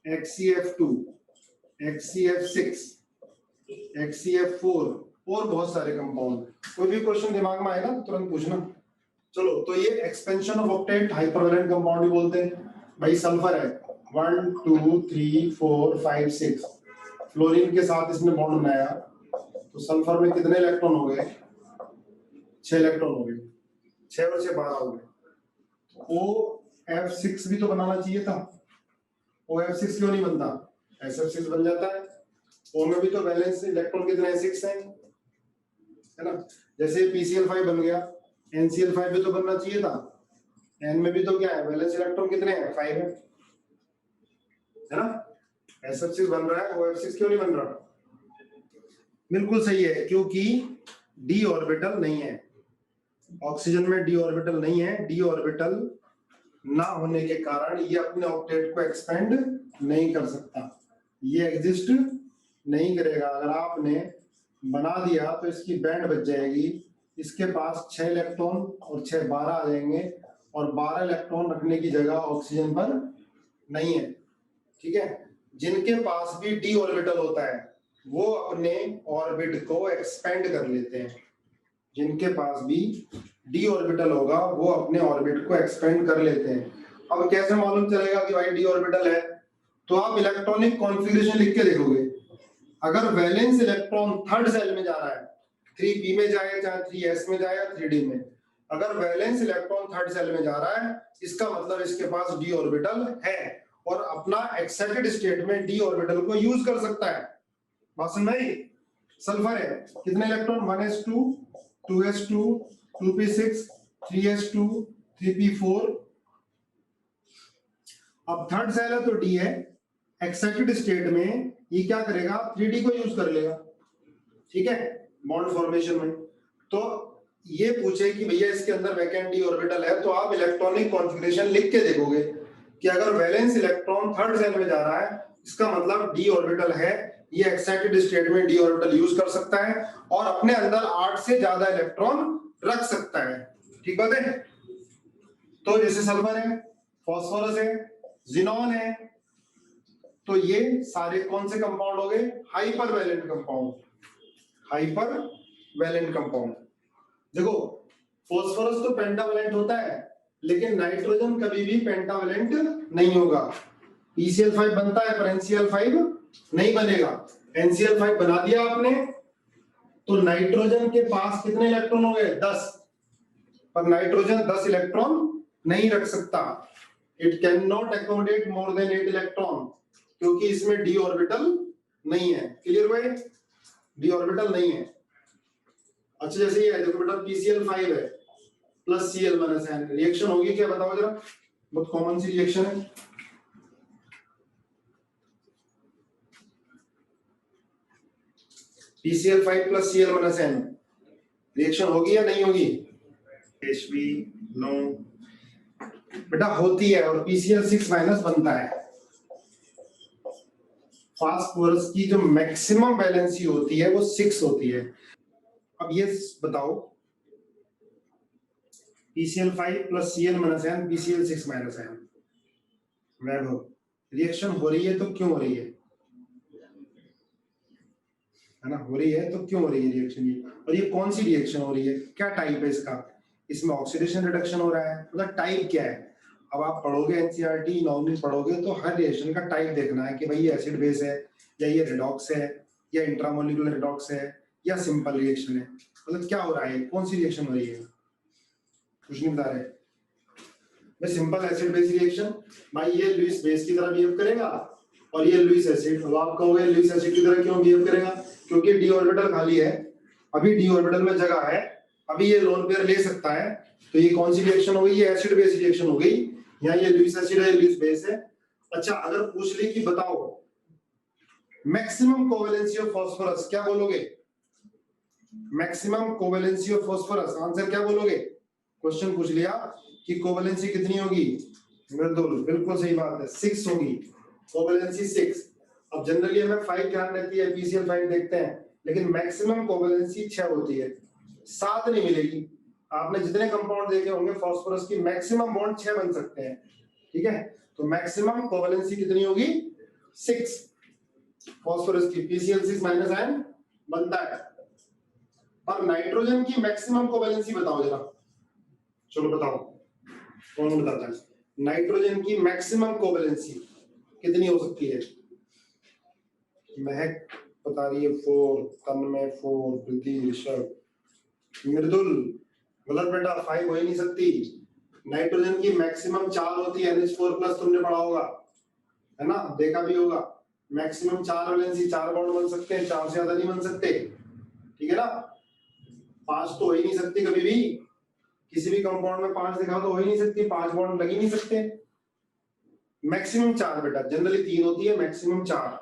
HCF2, HCF6, HCF4 और बहुत सारे कंपाउंड। कोई भी क्वेश्चन दिमाग में आएगा तो तुरंत पूछना। चलो तो ये एक्सपेंशन ऑफ ऑक्टेट हाइपरवैलेंट कंपाउंड भी बोलते हैं। भाई सल्फर है 1 2 3 4 5 6, फ्लोरीन के साथ इसने बॉन्ड बनाया तो सल्फर में कितने इलेक्ट्रॉन हो गए, 6 इलेक्ट्रॉन हो गए, 6 और 6 12 हो गए। OF6 भी तो बनाना चाहिए था, OF6 क्यों नहीं बनता, SF6 बन जाता है। O में भी तो वैलेंस इलेक्ट्रॉन कितने हैं, 6 हैं, है ना। जैसे PCl5 बन गया, NCl5 भी तो बनना चाहिए था, N में भी तो क्या है, वैलेंस इलेक्ट्रॉन कितने हैं, 5 है ना। SF6 बन रहा है, OF6 क्यों नहीं बन रहा। बिल्कुल सही है, क्योंकि d ऑर्बिटल नहीं है, ऑक्सीजन में d ऑर्बिटल नहीं है। d ऑर्बिटल ना होने के कारण ये अपने ऑक्टेट को एक्सपेंड नहीं कर सकता, ये एग्जिस्ट नहीं करेगा। अगर आपने बना दिया तो इसकी बैंड बच जाएगी, इसके पास 6 इलेक्ट्रॉन और 6 12 आ जाएंगे, और 12 इलेक्ट्रॉन रखने की जगह ऑक्सीजन पर नहीं है। ठीक है, जिनके पास भी d ऑर्बिटल होता है वो अपने ऑर्बिट को एक्सपेंड कर लेते हैं, जिनके पास भी d ऑर्बिटल होगा वो अपने ऑर्बिट को एक्सपेंड कर लेते हैं। अब कैसे मालूम चलेगा कि भाई d ऑर्बिटल है, तो आप इलेक्ट्रॉनिक कॉन्फ़िगरेशन लिख के देखोगे। अगर वैलेंस इलेक्ट्रॉन थर्ड सेल में जा रहा है, 3p में जाए चाहे 3s में जाए या 3d में, अगर वैलेंस इलेक्ट्रॉन थर्ड सेल में जा रहा है इसका मतलब इसके पास d ऑर्बिटल है और अपना एक्साइटेड स्टेट में d ऑर्बिटल को यूज कर सकता है। बात समझ में आई। सल्फर है कितने electron, 1s2 2s2 2p6 3s2 3p4। अब थर्ड सेल है तो d है, एक्साइटेड स्टेट में ये क्या करेगा, 3d को यूज कर लेगा। ठीक है, बॉन्ड फॉर्मेशन में। तो ये पूछे कि भैया इसके अंदर वैकेंट d ऑर्बिटल है, तो आप इलेक्ट्रॉनिक कॉन्फ़िगरेशन लिख के देखोगे कि अगर वैलेंस इलेक्ट्रॉन थर्ड सेल में जा रहा है इसका मतलब d ऑर्बिटल है, ये एक्साइटेड स्टेट में d ऑर्बिटल यूज कर सकता है और अपने अंदर 8 से ज्यादा इलेक्ट्रॉन रख सकता है। ठीक बात है। तो जैसे सल्फर है, फास्फोरस है, जिनॉन है, तो ये सारे कौन से कंपाउंड हो गए, hyper valent compound. Hyper valent compound. देखो फास्फोरस तो पेंटावैलेंट होता है, लेकिन नाइट्रोजन कभी भी पेंटावैलेंट नहीं होगा। PCl5 बनता है पर NCl5 नहीं बनेगा। NCl5 बना दिया आपने तो नाइट्रोजन के पास कितने इलेक्ट्रॉन हो गए, 10, पर नाइट्रोजन 10 इलेक्ट्रॉन नहीं रख सकता। It can not accommodate more than 8 electron, क्योंकि इसमें d ऑर्बिटल नहीं है। क्लियर भाई, d ऑर्बिटल नहीं है। अच्छा जैसे ये है, देखो बेटा PCl5 है plus Cl minus N, reaction होगी क्या बताओ जरा, बहुत कॉमन सी रिएक्शन है। PCl5 plus Cl minus N, reaction होगी या नहीं होगी, HB नो बेटा होती है, और PCl6 माइनस बनता है। फास्फोरस की जो मैक्सिमम वैलेंसी होती है वो 6 होती है। अब ये बताओ PCl5 plus Cl minus N, PCl6 minus N, वैभव रिएक्शन हो रही है तो क्यों हो रही है ना, हो रही है तो क्यों हो रही है रिएक्शन ये, और ये कौन सी रिएक्शन हो रही है, क्या टाइप है इसका, इसमें ऑक्सीडेशन रिडक्शन हो रहा है, मतलब टाइप क्या है। अब आप पढ़ोगे एनसीईआरटी नॉर्मली पढ़ोगे तो हर रिएक्शन का टाइप देखना है कि भाई ये एसिड बेस है या ये रिडॉक्स है या इंट्रामोलिकुलर रिडॉक्स है या सिंपल रिएक्शन है, मतलब क्या हो रहा है, कौन सी रिएक्शन हो रही है, कुछ नहीं बता रहे। मैं सिंपल एसिड बेस रिएक्शन, भाई ये लुईस बेस की तरह बिहेव करेगा और ये लुईस एसिड, अब आप कहोगे लुईस एसिड की तरह क्यों बिहेव करेगा, क्योंकि डी ऑर्बिटल खाली है, अभी डी ऑर्बिटल में जगह है, अभी ये लोन पेयर ले सकता है, तो ये कौन सी रिएक्शन हो गई, ये एसिड बेस रिएक्शन हो गई, यहाँ ये लुईस एसिड है, लुईस बेस है। अच्छा अगर पूछ ले कि बताओ मैक्सिमम कोवेलेंसी ऑफ फास्फोरस, क्या बोलोगे, maximum covalency of phosphorus, answer क्या बोलोगे, क्वेश्चन पूछ लिया कि कोवेलेंसी कितनी होगी? मृदुल, बिल्कुल सही बात है, 6 होगी कोवेलेंसी 6। अब जनरली हमें 5 ध्यान रहती है, पीसीएल 5 देखते हैं, लेकिन मैक्सिमम कोवेलेंसी 6 होती है, 7 नहीं मिलेगी। आपने जितने कंपाउंड देखे होंगे फास्फोरस की, मैक्सिमम बॉन्ड 6 बन सकते हैं, ठीक है। तो मैक्सिमम कोवेलेंसी कितनी होगी? 6 फास्फोरस की, PCl6 माइनस आयन बनता है। और नाइट्रोजन की मैक्सिमम कोवेलेंसी बताओ जरा, चलो बताओ, कौन बताता है? नाइट्रोजन की मैक्सिमम कोवेलेंसी कितनी हो सकती है? महक बता रही है 4, तन्मय 4, प्रीति, ऋषभ, मृदुल गलत बेटा, 5 हो ही नहीं सकती। नाइट्रोजन की मैक्सिमम 4 होती है, NH4 प्लस, तुमने पढ़ा होगा, है ना, देखा भी होगा। मैक्सिमम 4 वैलेंसी, 4 बॉन्ड बन सकते हैं, 4 से ज्यादा नहीं बन सकते, ठीक है ना। 5 तो हो ही नहीं सकती कभी भी, किसी भी कंपाउंड में 5 दिखाओ तो हो ही नहीं सकती, 5 बॉन्ड लग ही नहीं सकते। मैक्सिमम 4 बेटा, जनरली 3 होती है, मैक्सिमम 4।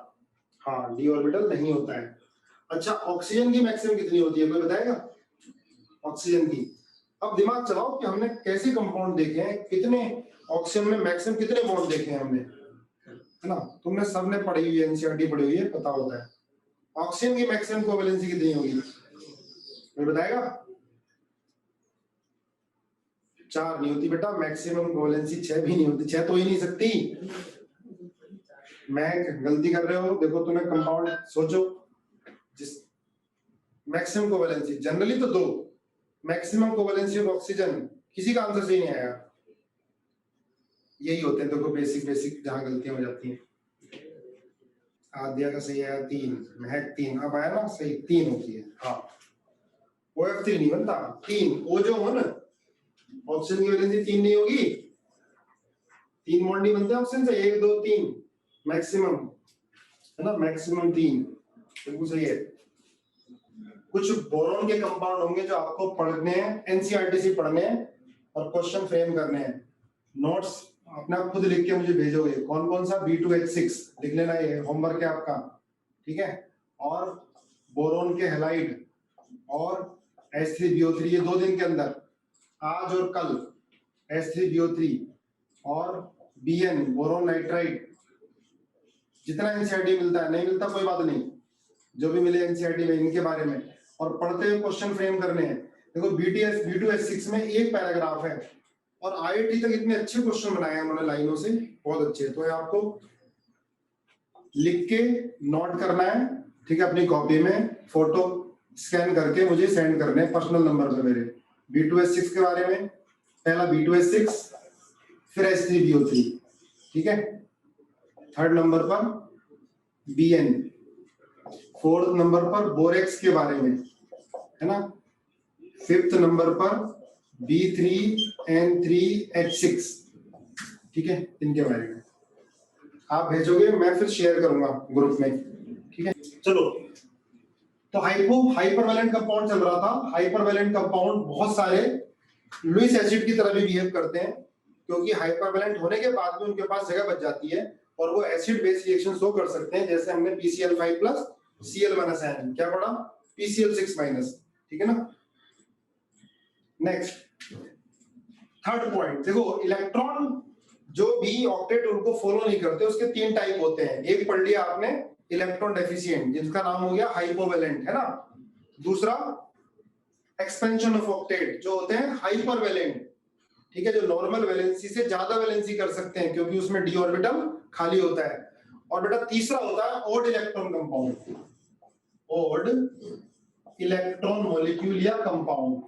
हाँ, डी ऑर्बिटल नहीं होता है। अच्छा, ऑक्सीजन की मैक्सिमम कितनी होती है, कोई बताएगा? ऑक्सीजन की, अब दिमाग चलाओ कि हमने कैसे कंपाउंड देखे हैं, कितने ऑक्सीजन में मैक्सिमम कितने बॉन्ड देखे हैं हमने, है ना। तुमने सबने पढ़ी हुई है, एनसीईआरटी पढ़ी हुई है, पता होता है। ऑक्सीजन की मैक्सिमम कोवेलेंसी कितनी होगी, कोई बताएगा? 4 नहीं होती बेटा, मैक्सिमम कोवेलेंसी 6 भी नहीं होती, 6 तो ही नहीं सकती। मैं गलती कर रहे हो, देखो तुम्हें कंपाउंड सोचो, जिस मैक्सिमम कोवेलेंसी जनरली तो 2, मैक्सिमम कोवेलेंसी ऑफ ऑक्सीजन, किसी का आंसर सही नहीं आया। यही होते हैं, देखो बेसिक जहां गलतियां हो जाती हैं। आद्या का सही आया 3, महक 3, अब आया ना सही, 3 होती है। हाँ, OF3 नहीं बनता, 3 O जो हो ना, ऑक्सीजन की वैलेंसी 3 नहीं होगी, 3 बॉन्ड नहीं बनते ऑक्सीजन से, 1 2 3 मैक्सिमम, है ना, मैक्सिमम 3, बिल्कुल सही है। कुछ बोरॉन के कंपाउंड होंगे जो आपको पढ़ने हैं, एनसीईआरटी से पढ़ने हैं और क्वेश्चन फ्रेम करने हैं। नोट्स अपना खुद लिख के मुझे भेजोगे, कौन कौन सा? B2H6 लिख लेना, ये होमवर्क है आपका, ठीक है। और बोरोन के हैलाइड और H3BO3, ये 2 दिन के अंदर, आज और कल, H3BO3 और BN बोरोन नाइट्राइड, जितना एनसीईआरटी मिलता है, नहीं मिलता कोई बात नहीं, जो भी मिले एनसीईआरटी में इनके बारे में, और पढ़ते हुए क्वेश्चन फ्रेम करने हैं। देखो B2H6 में एक पैराग्राफ है, और IIT तक इतने अच्छे क्वेश्चन बनाए हैं उन्होंने लाइनों से, बहुत अच्छे। तो आपको लिख के नोट करना है, ठीक है, अपनी कॉपी में फोटो स्कैन करके मुझे सेंड करने हैं पर्सनल नंबर पे मेरे। B2H6 के बारे में, पहला B2H6, फिर H3BO3, ठीक है। 3rd नंबर पर BN, 4th नंबर पर बोरेक्स के बारे में, है ना। 5th नंबर पर B3N3H6, ठीक है, इनके बारे में आप भेजोगे, मैं फिर शेयर करूंगा ग्रुप में, ठीक है। चलो, तो हाइपरवैलेंट कंपाउंड चल रहा था। हाइपरवैलेंट कंपाउंड बहुत सारे लुईस एसिड की तरह भी बिहेव करते हैं, क्योंकि हाइपरवैलेंट होने के बाद भी उनके पास जगह बच जाती है और वो एसिड बेस रिएक्शन शो कर सकते हैं, जैसे हमने PCl5 प्लस Cl- क्या पढ़ा, PCl6 माइनस, ठीक है ना। नेक्स्ट 3rd पॉइंट देखो, इलेक्ट्रॉन जो भी ऑक्टेट रूल को फॉलो नहीं करते, उसके 3 टाइप होते हैं। एक पढ़ लिया आपने, इलेक्ट्रॉन डेफिशिएंट, जिसका नाम हो गया हाइपोवैलेंट, है ना। दूसरा एक्सपेंशन ऑफ ऑक्टेट, जो होते हैं हाइपरवैलेंट, ठीक है, जो नॉर्मल वैलेंसी से ज्यादा वैलेंसी कर सकते हैं क्योंकि उसमें डी ऑर्बिटल खाली होता है। और बेटा तीसरा होता है odd electron compound, odd electron molecule या कंपाउंड।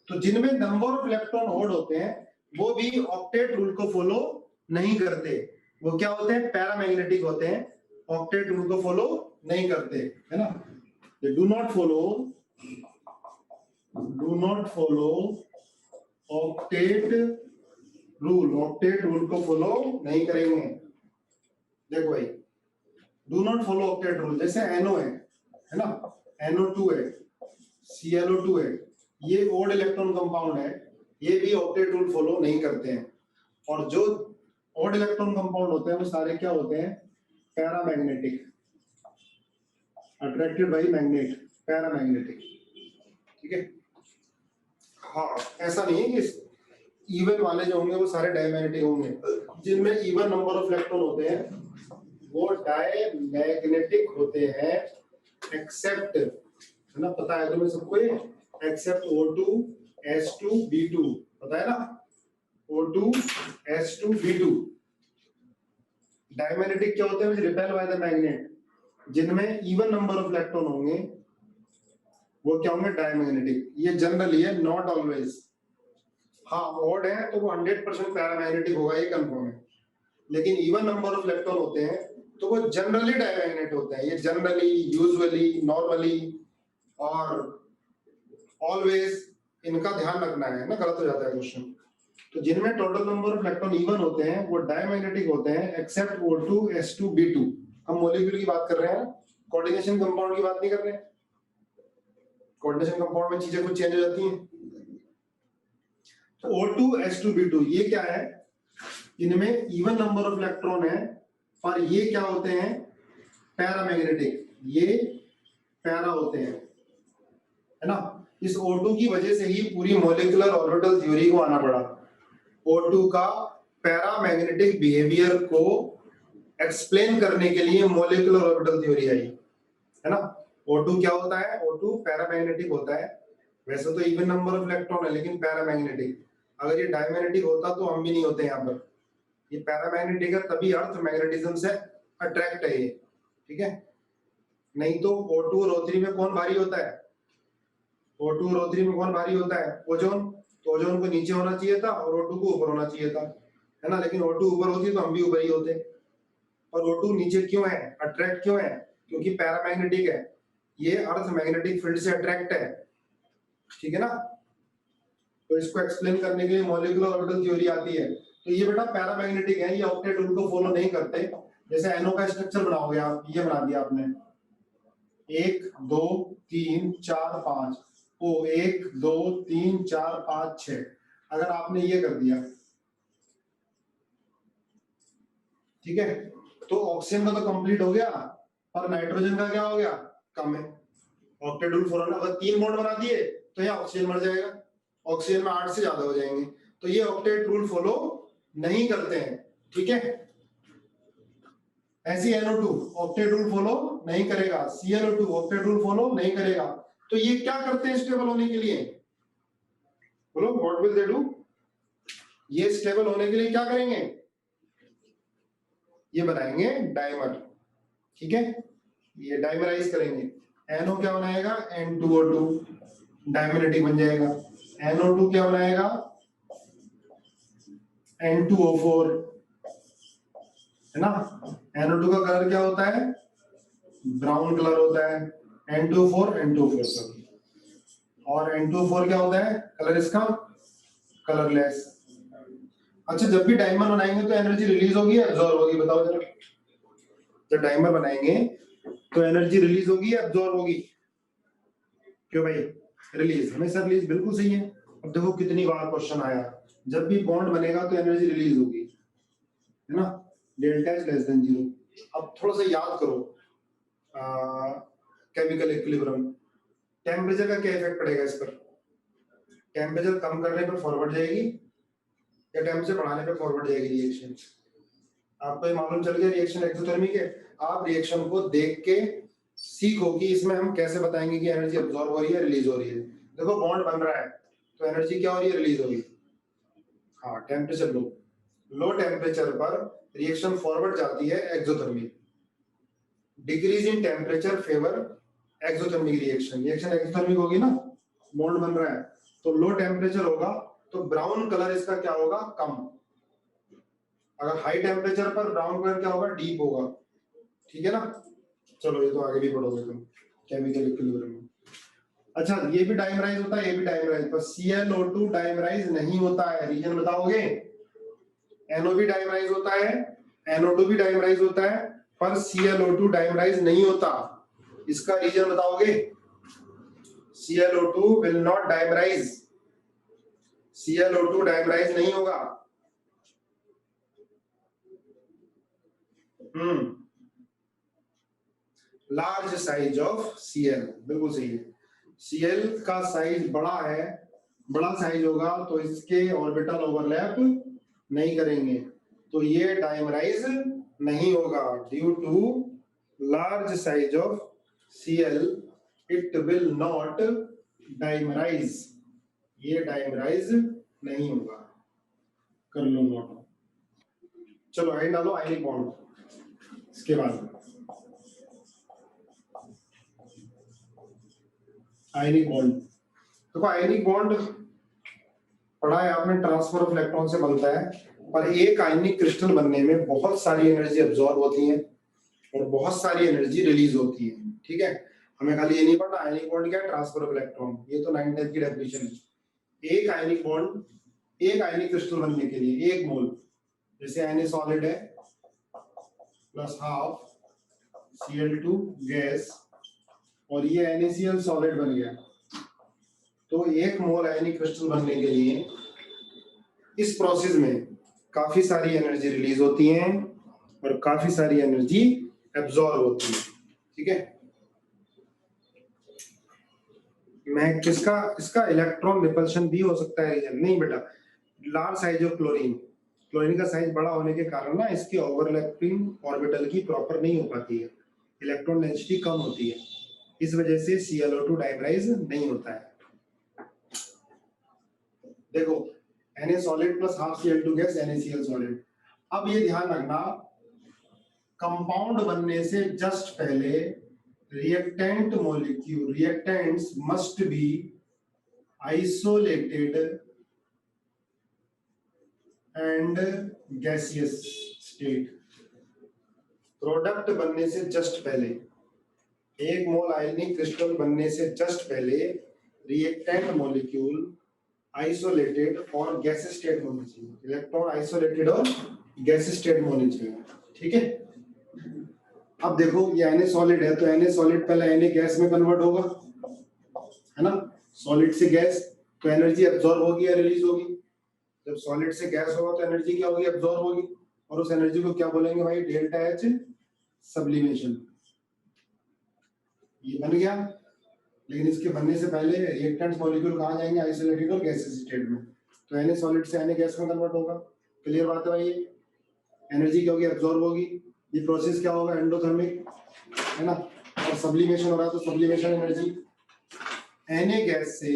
तो जिनमें नंबर ऑफ इलेक्ट्रॉन ऑड होते हैं वो भी ऑक्टेट रूल को फॉलो नहीं करते, वो क्या होते हैं, पैरामैग्नेटिक होते हैं, ऑक्टेट रूल को फॉलो नहीं करते, है ना। They do not follow octet rule को फॉलो नहीं करेंगे। देखो भाई, do not follow octet rule, जैसे NO है ना, NO2 है, ClO2 है, ये ओड इलेक्ट्रॉन कंपाउंड है, ये भी ऑक्टेट रूल फॉलो नहीं करते हैं। और जो ओड इलेक्ट्रॉन कंपाउंड होते हैं वो सारे क्या होते हैं, paramagnetic, attracted by magnet, paramagnetic, ठीक है। हाँ, ऐसा नहीं है कि इवन वाले जो होंगे वो सारे डायमैग्नेटिक होंगे, जिनमें इवन नंबर ऑफ इलेक्ट्रॉन होते हैं वो डायमैग्नेटिक होते हैं, एक्सेप्ट, है ना, पता है तुम्हें सबको ये, एक्सेप्ट O2 S2 B2, पता है ना, O2 S2 B2। डायमैग्नेटिक क्या होते हैं, रिपेल बाय द मैग्नेट, जिनमें इवन नंबर ऑफ इलेक्ट्रॉन होंगे वो क्या होंगे, डायमैग्नेटिक। ये जनरली है, नॉट ऑलवेज। हाँ ऑड है तो वो 100% पैरामैग्नेटिक होगा, ये कंफर्म है, लेकिन इवन नंबर ऑफ इलेक्ट्रॉन होते हैं तो वो जनरली डायमैग्नेट होते हैं। ये जनरली, यूजुअली, नॉर्मली और ऑलवेज, इनका ध्यान रखना है ना, गलत हो जाता है क्वेश्चन। तो जिनमें total number of electron even होते हैं वो डायमैग्नेटिक होते हैं, एक्सेप्ट O2 S2 B2। हम मॉलिक्यूल की बात कर रहे हैं, कोऑर्डिनेशन कंपाउंड की बात नहीं कर रहे हैं। कोऑर्डिनेशन कंपाउंड में चीजें कुछ चेंज हो जाती हैं। तो O2 S2 B2 ये क्या है, इनमें इवन नंबर ऑफ इलेक्ट्रॉन है, पर ये क्या होते हैं, पैरामैग्नेटिक, ये पैरा होते हैं, है ना। इस O2 की वजह से ही पूरी मॉलिक्यूलर ऑर्बिटल थ्योरी को आना पड़ा। O2 का पैरामैग्नेटिक बिहेवियर को एक्सप्लेन करने के लिए मॉलिक्यूलर ऑर्बिटल थ्योरी आई, है ना। O2 क्या होता है, O2 पैरामैग्नेटिक होता है, वैसे तो इवन नंबर ऑफ इलेक्ट्रॉन है लेकिन पैरामैग्नेटिक। अगर ये डायमैग्नेटिक होता तो हम भी नहीं होते यहाँ पर। ये पैरामैग्नेटिक है तभी अर्थ मैग्नेटिज्म से अट्रैक्ट है ये, ठीक है। नहीं तो O2 और O3 में कौन भारी होता है, O2 और O3 में कौन भारी होता है, ओजोन। तो ओजोन को नीचे होना चाहिए था और O2 को ऊपर होना चाहिए था, है ना। लेकिन O2 ऊपर होती तो हम भी ऊपर ही होते। और O2 नीचे क्यों है, अट्रैक्ट क्यों है, क्योंकि पैरामैग्नेटिक है, ये अर्थ मैग्नेटिक फील्ड से अट्रैक्ट है, ठीक है ना। तो इसको एक्सप्लेन करने के लिए मॉलिक्यूलर ऑर्बिटल थ्योरी आती है। तो ये बेटा पैरामैग्नेटिक है, ये ऑक्टेट रूल को फॉलो नहीं करते। जैसे NO का स्ट्रक्चर बनाओगे आप, ये बना दिया आपने 1 2 3 4 5, ओ 1 2 3 4 5 6, अगर आपने ये कर दिया, ठीक है, तो ऑक्सीजन का तो कंप्लीट हो गया, पर नाइट्रोजन का क्या हो गया, कम है। ऑक्टेट रूल फॉलो, अगर 3 बॉन्ड बना दिए तो यहाँ ऑक्सीजन मर जाएगा, ऑक्सीजन में 8 से ज्यादा हो जाएंगे। तो ये ऑक्टेट रूल फॉलो नहीं करते हैं, ठीक है। ऐसी NO2 ऑक्टेट रूल फॉलो नहीं करेगा, ClO2 ऑक्टेट रूल फॉलो नहीं करेगा। तो ये क्या करते हैं स्टेबल होने के लिए, बोलो व्हाट विल दे डू, ये स्टेबल होने के लिए क्या करेंगे, ये बनाएंगे डाइमर, ठीक है, ये डाइमराइज करेंगे। NO क्या बनाएगा, N2O2, डायमैग्नेटिक बन जाएगा। NO2 क्या बनाएगा, N2O4, है ना। NO2 का कलर क्या होता है, ब्राउन कलर होता है, N2O4 और N2O4 क्या होता है, कलर इसका कलरलेस। अच्छा, जब भी डायमर बनाएंगे तो एनर्जी रिलीज होगी या एब्जॉर्ब होगी, बताओ जरा। जब डायमर बनाएंगे तो एनर्जी रिलीज होगी या एब्जॉर्ब होगी, क्यों भाई, रिलीज, हमेशा रिलीज, बिल्कुल सही है। अब देखो कितनी बार क्वेश्चन आया, जब भी बॉन्ड बनेगा तो एनर्जी रिलीज होगी, है ना, डेल्टा इज लेस देन 0। अब थोड़ा सा याद करो केमिकल इक्विलिब्रियम, टेम्परेचर का क्या इफेक्ट पड़ेगा इस पर, टेम्परेचर कम करने पर फॉरवर्ड जाएगी या टेम्परेचर बढ़ाने पर फॉरवर्ड जाएगी रिएक्शन। आपको ये मालूम चल गया रिएक्शन एक्सोथर्मिक है। आप रिएक्शन को देख के सीखो कि इसमें हम कैसे बताएंगे कि एनर्जी अब्सॉर्ब हो रही है, रिलीज हो रही है। देखो बॉन्ड बन रहा है तो एनर्जी क्या हो रही है, रिलीज हो रही है। हाँ, टेम्परेचर लो टेम्परेचर पर रिएक्शन फॉरवर्ड जाती है exothermic. Decrease in temperature favour exothermic reaction, reaction exothermic होगी ना, बॉन्ड बन रहा है तो लो टेम्परेचर होगा तो ब्राउन कलर इसका क्या होगा, कम। अगर हाई टेम्परेचर पर ब्राउन कलर क्या होगा, डीप होगा, ठीक है ना। चलो ये तो आगे भी पढ़ोगे तुम केमिकल इक्विलिब्रियम। अच्छा, ये भी डाइमराइज होता है, ये भी डाइमराइज, पर ClO2 डाइमराइज नहीं होता है, रीजन बताओगे। NO भी डाइमराइज होता है, NO2 भी डाइमराइज होता है, पर ClO2 डाइमराइज नहीं होता, इसका रीजन बताओगे। ClO2 will not dimerise, ClO2 dimerise नहीं होगा। लार्ज साइज ऑफ Cl, बिल्कुल सही है। Cl का साइज बड़ा है बड़ा साइज होगा तो इसके ऑर्बिटल ओवरलैप नहीं करेंगे, तो ये डाइमराइज नहीं होगा। Due to large size of Cl it will not dimerize, ये डाइमराइज नहीं होगा। कर लो नोट। चलो आइन डालो, आयनिक बॉन्ड। इसके बाद आयनिक बॉन्ड, देखो आयनिक बॉन्ड पढ़ा है आपने, ट्रांसफर ऑफ इलेक्ट्रॉन से बनता है, पर एक आयनिक क्रिस्टल बनने में बहुत सारी एनर्जी अब्सॉर्ब होती है और बहुत सारी एनर्जी रिलीज होती है। ठीक है, हमें खाली ये नहीं पढ़ना आयनिक बॉन्ड क्या है, ट्रांसफर ऑफ इलेक्ट्रॉन, ये तो 9th की डेफिनेशन है। एक आयनिक बॉन्ड, एक आयनिक क्रिस्टल बनने के लिए 1 मोल, जैसे Na सॉलिड है प्लस हाफ Cl2 गैस और ये NaCl सॉलिड बन गया, तो 1 मोल आयनिक क्रिस्टल बनने के लिए इस प्रोसेस में काफी सारी एनर्जी रिलीज होती है और काफी सारी एनर्जी एब्जॉर्ब होती है। ठीक है, मैं किसका, इसका इलेक्ट्रॉन रिपल्शन भी हो सकता है रीजन, नहीं बेटा, large size of chlorine, chlorine का साइज बड़ा होने के कारण ना इसकी ओवरलैपिंग ऑर्बिटल की प्रॉपर नहीं हो पाती है, इलेक्ट्रॉन डेंसिटी कम होती है, इस वजह से ClO2 डाइमराइज नहीं होता है। देखो Na solid plus half Cl2 gas NaCl solid. अब ये ध्यान रखना, कंपाउंड बनने से जस्ट पहले reactant molecule, reactants must be isolated and gaseous state. Product बनने से जस्ट पहले, 1 मोल आयनिक क्रिस्टल बनने से जस्ट पहले रिएक्टेंट मॉलिक्यूल आइसोलेटेड और गैसियस स्टेट में होना चाहिए, इलेक्ट्रॉन आइसोलेटेड और गैसियस स्टेट में होने चाहिए। ठीक है, अब देखो ये Na सॉलिड है, तो Na सॉलिड पहले Na गैस में कन्वर्ट होगा, है ना, सॉलिड से गैस, तो एनर्जी एब्जॉर्ब होगी या रिलीज होगी, जब सॉलिड से गैस होगा तो एनर्जी क्या होगी, एब्जॉर्ब होगी, और उस एनर्जी को क्या बोलेंगे भाई, डेल्टा H सब्लिमेशन। ये बन गया, लेकिन इसके बनने से पहले रिएक्टेंट मॉलिक्यूल कहाँ जाएंगे, आइसोलेटेड और गैसियस स्टेट में, तो Na सॉलिड से Na गैस में कन्वर्ट होगा। क्लियर बात है भाई, एनर्जी क्या होगी, एब्जॉर्ब होगी, ये प्रोसेस क्या होगा, एंडोथर्मिक, है ना, और सब्लिमेशन हो रहा है तो सब्लिमेशन एनर्जी, Na गैस से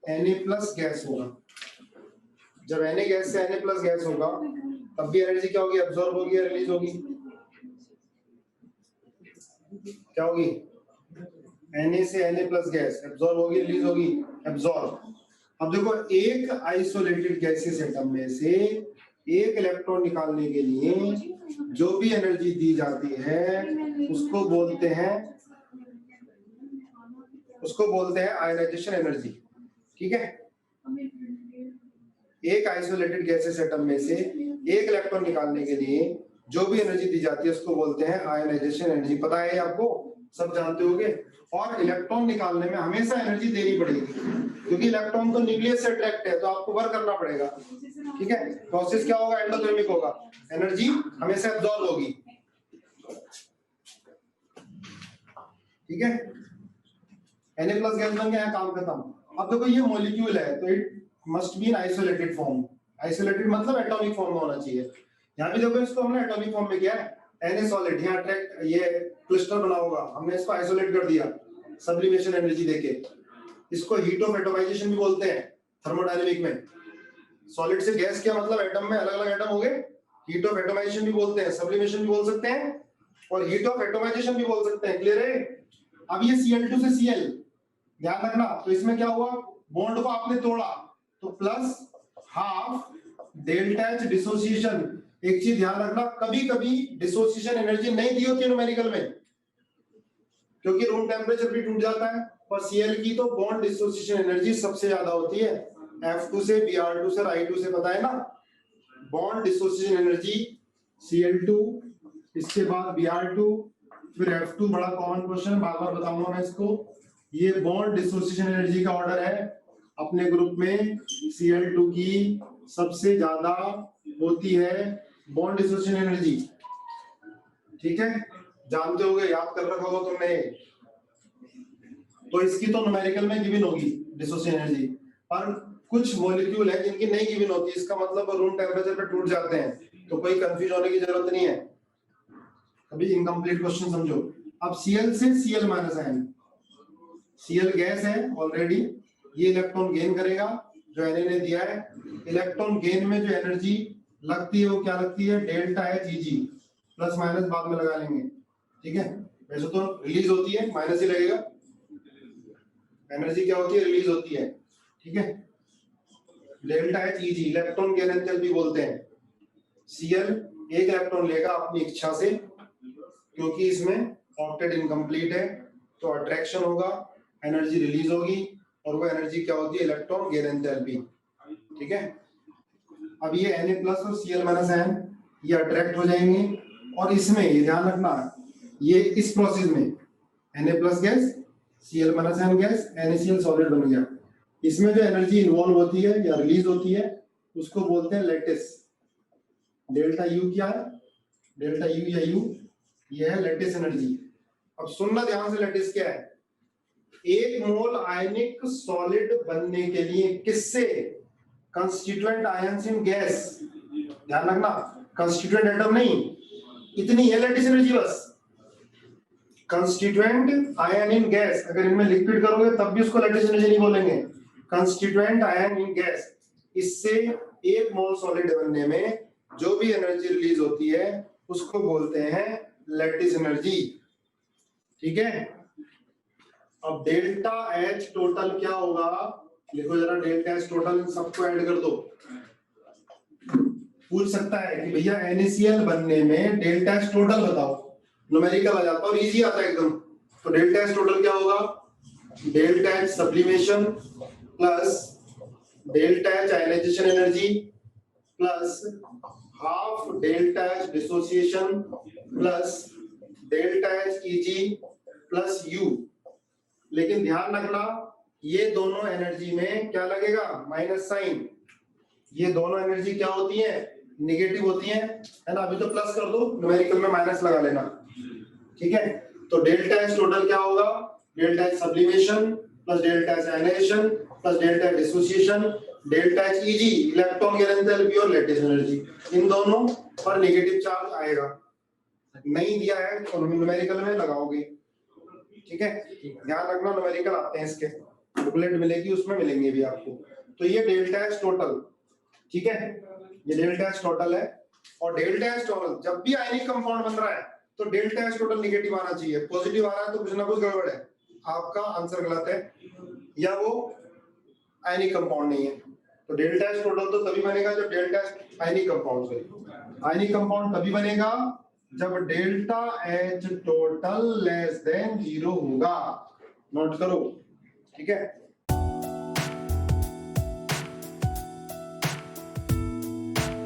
Na प्लस गैस होगा, जब Na गैस से Na प्लस गैस होगा तब भी एनर्जी क्या होगी, एब्जॉर्ब होगी या रिलीज होगी, क्या होगी, Na से Na प्लस गैस एब्जॉर्ब होगी, रिलीज होगी, एब्जॉर्ब। अब देखो एक आइसोलेटेड गैसियस एटम में से एक इलेक्ट्रॉन निकालने के लिए जो भी एनर्जी दी जाती है उसको बोलते हैं आयोनाइजेशन एनर्जी। ठीक है, एक आइसोलेटेड गैसियस एटम में से एक इलेक्ट्रॉन निकालने के लिए जो भी एनर्जी दी जाती है उसको बोलते हैं आयोनाइजेशन एनर्जी। पता है आपको, सब जानते होंगे। और इलेक्ट्रॉन निकालने में हमेशा एनर्जी देनी पड़ेगी, क्योंकि इलेक्ट्रॉन तो न्यूक्लियस से अट्रैक्ट है, तो आपको वर्क करना पड़ेगा। ठीक है, प्रोसेस क्या होगा, एंडोथर्मिक होगा, एनर्जी हमेशा एब्जॉर्ब होगी। ठीक है, Na प्लस गैस बन गया, काम खत्म। अब देखो ये मॉलिक्यूल है तो it must be in isolated form, isolated मतलब एटॉमिक फॉर्म में होना चाहिए। यहाँ भी देखो इसको हमने एटॉमिक फॉर्म में किया है, Na सॉलिड, यहाँ अट्रैक्ट ये क्लस्टर बना होगा, हमने इसको आइसोलेट कर दिया सब्लिमेशन एनर्जी देके। इसको हीट ऑफ एटोमाइजेशन भी बोलते हैं थर्मोडायनेमिक में। सॉलिड से गैस क्या मतलब, एटम में अलग अलग एटम हो गए, हीट ऑफ एटोमाइजेशन भी बोलते हैं, सब्लिमेशन भी बोल सकते हैं और हीट ऑफ एटोमाइजेशन भी बोल सकते हैं। क्लियर है? अब ये Cl2 से Cl, ध्यान रखना, तो इसमें क्या हुआ, बॉन्ड को आपने तोड़ा तो plus half delta H dissociation. एक चीज ध्यान रखना, कभी कभी डिसोसिएशन एनर्जी नहीं दी होती है न्यूमेरिकल में, क्योंकि रूम टेम्परेचर भी टूट जाता है, पर Cl की तो बॉन्ड डिसोसिएशन एनर्जी सबसे ज्यादा होती है, F2 से, Br2 से, I2 से, पता है ना। बॉन्ड डिसोसिएशन एनर्जी Cl2, इसके बाद Br2, फिर F2, बड़ा कॉमन क्वेश्चन, बार बार बताऊंगा मैं इसको। ये बॉन्ड डिसोसिएशन एनर्जी का ऑर्डर है, अपने ग्रुप में Cl2 की सबसे ज्यादा होती है बॉन्ड डिसोसिएशन एनर्जी। ठीक है, जानते होगे, याद कर रखा होगा तुमने। तो इसकी तो न्यूमेरिकल में गिवन होगी डिसोसिएशन एनर्जी। पर कुछ मॉलिक्यूल है जिनकी नहीं गिवन होती, इसका मतलब रूम टेम्परेचर पे टूट जाते हैं, तो कोई कंफ्यूज होने की जरूरत नहीं है। अभी इनकम्प्लीट क्वेश्चन समझो। अब Cl से Cl minus ion, Cl gas है ऑलरेडी, ये इलेक्ट्रॉन गेन करेगा जो Na ने दिया है। इलेक्ट्रॉन गेन में जो एनर्जी लगती है वो क्या लगती है, delta H Eg, plus minus बाद में लगा लेंगे, ठीक है। वैसे तो रिलीज होती है, माइनस ही लगेगा, एनर्जी क्या होती है, रिलीज होती है, ठीक है। Delta H Eg electron gain enthalpy बोलते हैं। Cl एक इलेक्ट्रॉन लेगा अपनी इच्छा से, क्योंकि इसमें ऑक्टेट इनकम्प्लीट है, तो अट्रैक्शन होगा, एनर्जी रिलीज होगी, और वो एनर्जी क्या होती है, इलेक्ट्रॉन गेन एंथैल्पी, ठीक है। अब ये Na प्लस और Cl माइनस आयन ये अट्रैक्ट हो जाएंगे, और इसमें ये ध्यान रखना, ये इस प्रोसेस में Na plus gas, Cl minus ion gas, NaCl solid बन गया। इसमें जो एनर्जी इन्वॉल्व होती है या रिलीज होती है उसको बोलते हैं लैटिस। डेल्टा U क्या है, डेल्टा U या U, ये है लैटिस एनर्जी। अब सुनना ध्यान से, लैटिस क्या है, एक मोल आयनिक सॉलिड बनने के लिए किससे, कंस्टिट्यूएंट आयंस इन गैस, ध्यान रखना, कंस्टिट्यूएंट एटम नहीं, इतनी है लैटिस एनर्जी बस। कंस्टिट्यूएंट आयन इन गैस, अगर इनमें लिक्विड करोगे तब भी उसको लैटिस एनर्जी नहीं बोलेंगे, कंस्टिट्यूएंट आयन इन गैस, इससे एक मोल सॉलिड बनने में जो भी एनर्जी रिलीज होती है उसको बोलते हैं लैटिस एनर्जी, ठीक है। अब डेल्टा H टोटल क्या होगा, लिखो जरा, डेल्टा H टोटल सबको ऐड कर दो। पूछ सकता है कि भैया NaCl बनने में डेल्टा H टोटल बताओ, न्यूमेरिकल आ जाता है और इजी आता है एकदम। तो डेल्टा H टोटल क्या होगा, delta H sublimation plus delta H ionization energy plus half delta H dissociation plus delta H Eg plus U। लेकिन ध्यान रखना, ये दोनों एनर्जी में क्या लगेगा, माइनस साइन। ये दोनों एनर्जी क्या होती है, निगेटिव होती है ना। अभी तो प्लस कर दो, न्यूमेरिकल में माइनस लगा लेना, ठीक है। तो डेल्टा H टोटल क्या होगा, delta H sublimation plus delta H ionization plus delta H dissociation, delta H Eg electron gain enthalpy और लैटिस एनर्जी, इन दोनों पर नेगेटिव चार्ज आएगा। नहीं दिया है तो न्यूमेरिकल में लगाओगे, ठीक है। ध्यान रखना, न्यूमेरिकल आते हैं इसके, बुकलेट मिलेगी उसमें मिलेंगे भी आपको। तो ये डेल्टा H टोटल, ठीक है, ये डेल्टा H टोटल है। और डेल्टा H टोटल जब भी आयनिक कंपाउंड बन रहा है तो डेल्टा H टोटल नेगेटिव आना चाहिए, पॉजिटिव आ रहा है तो कुछ ना कुछ गड़बड़ है, आपका आंसर गलत है, या वो आयनिक कंपाउंड नहीं है। तो डेल्टा H टोटल तो तभी बनेगा जब डेल्टा H आयनिक कंपाउंड से, आयनिक कंपाउंड तभी बनेगा जब delta H total less than 0 होगा, नोट करो, ठीक है।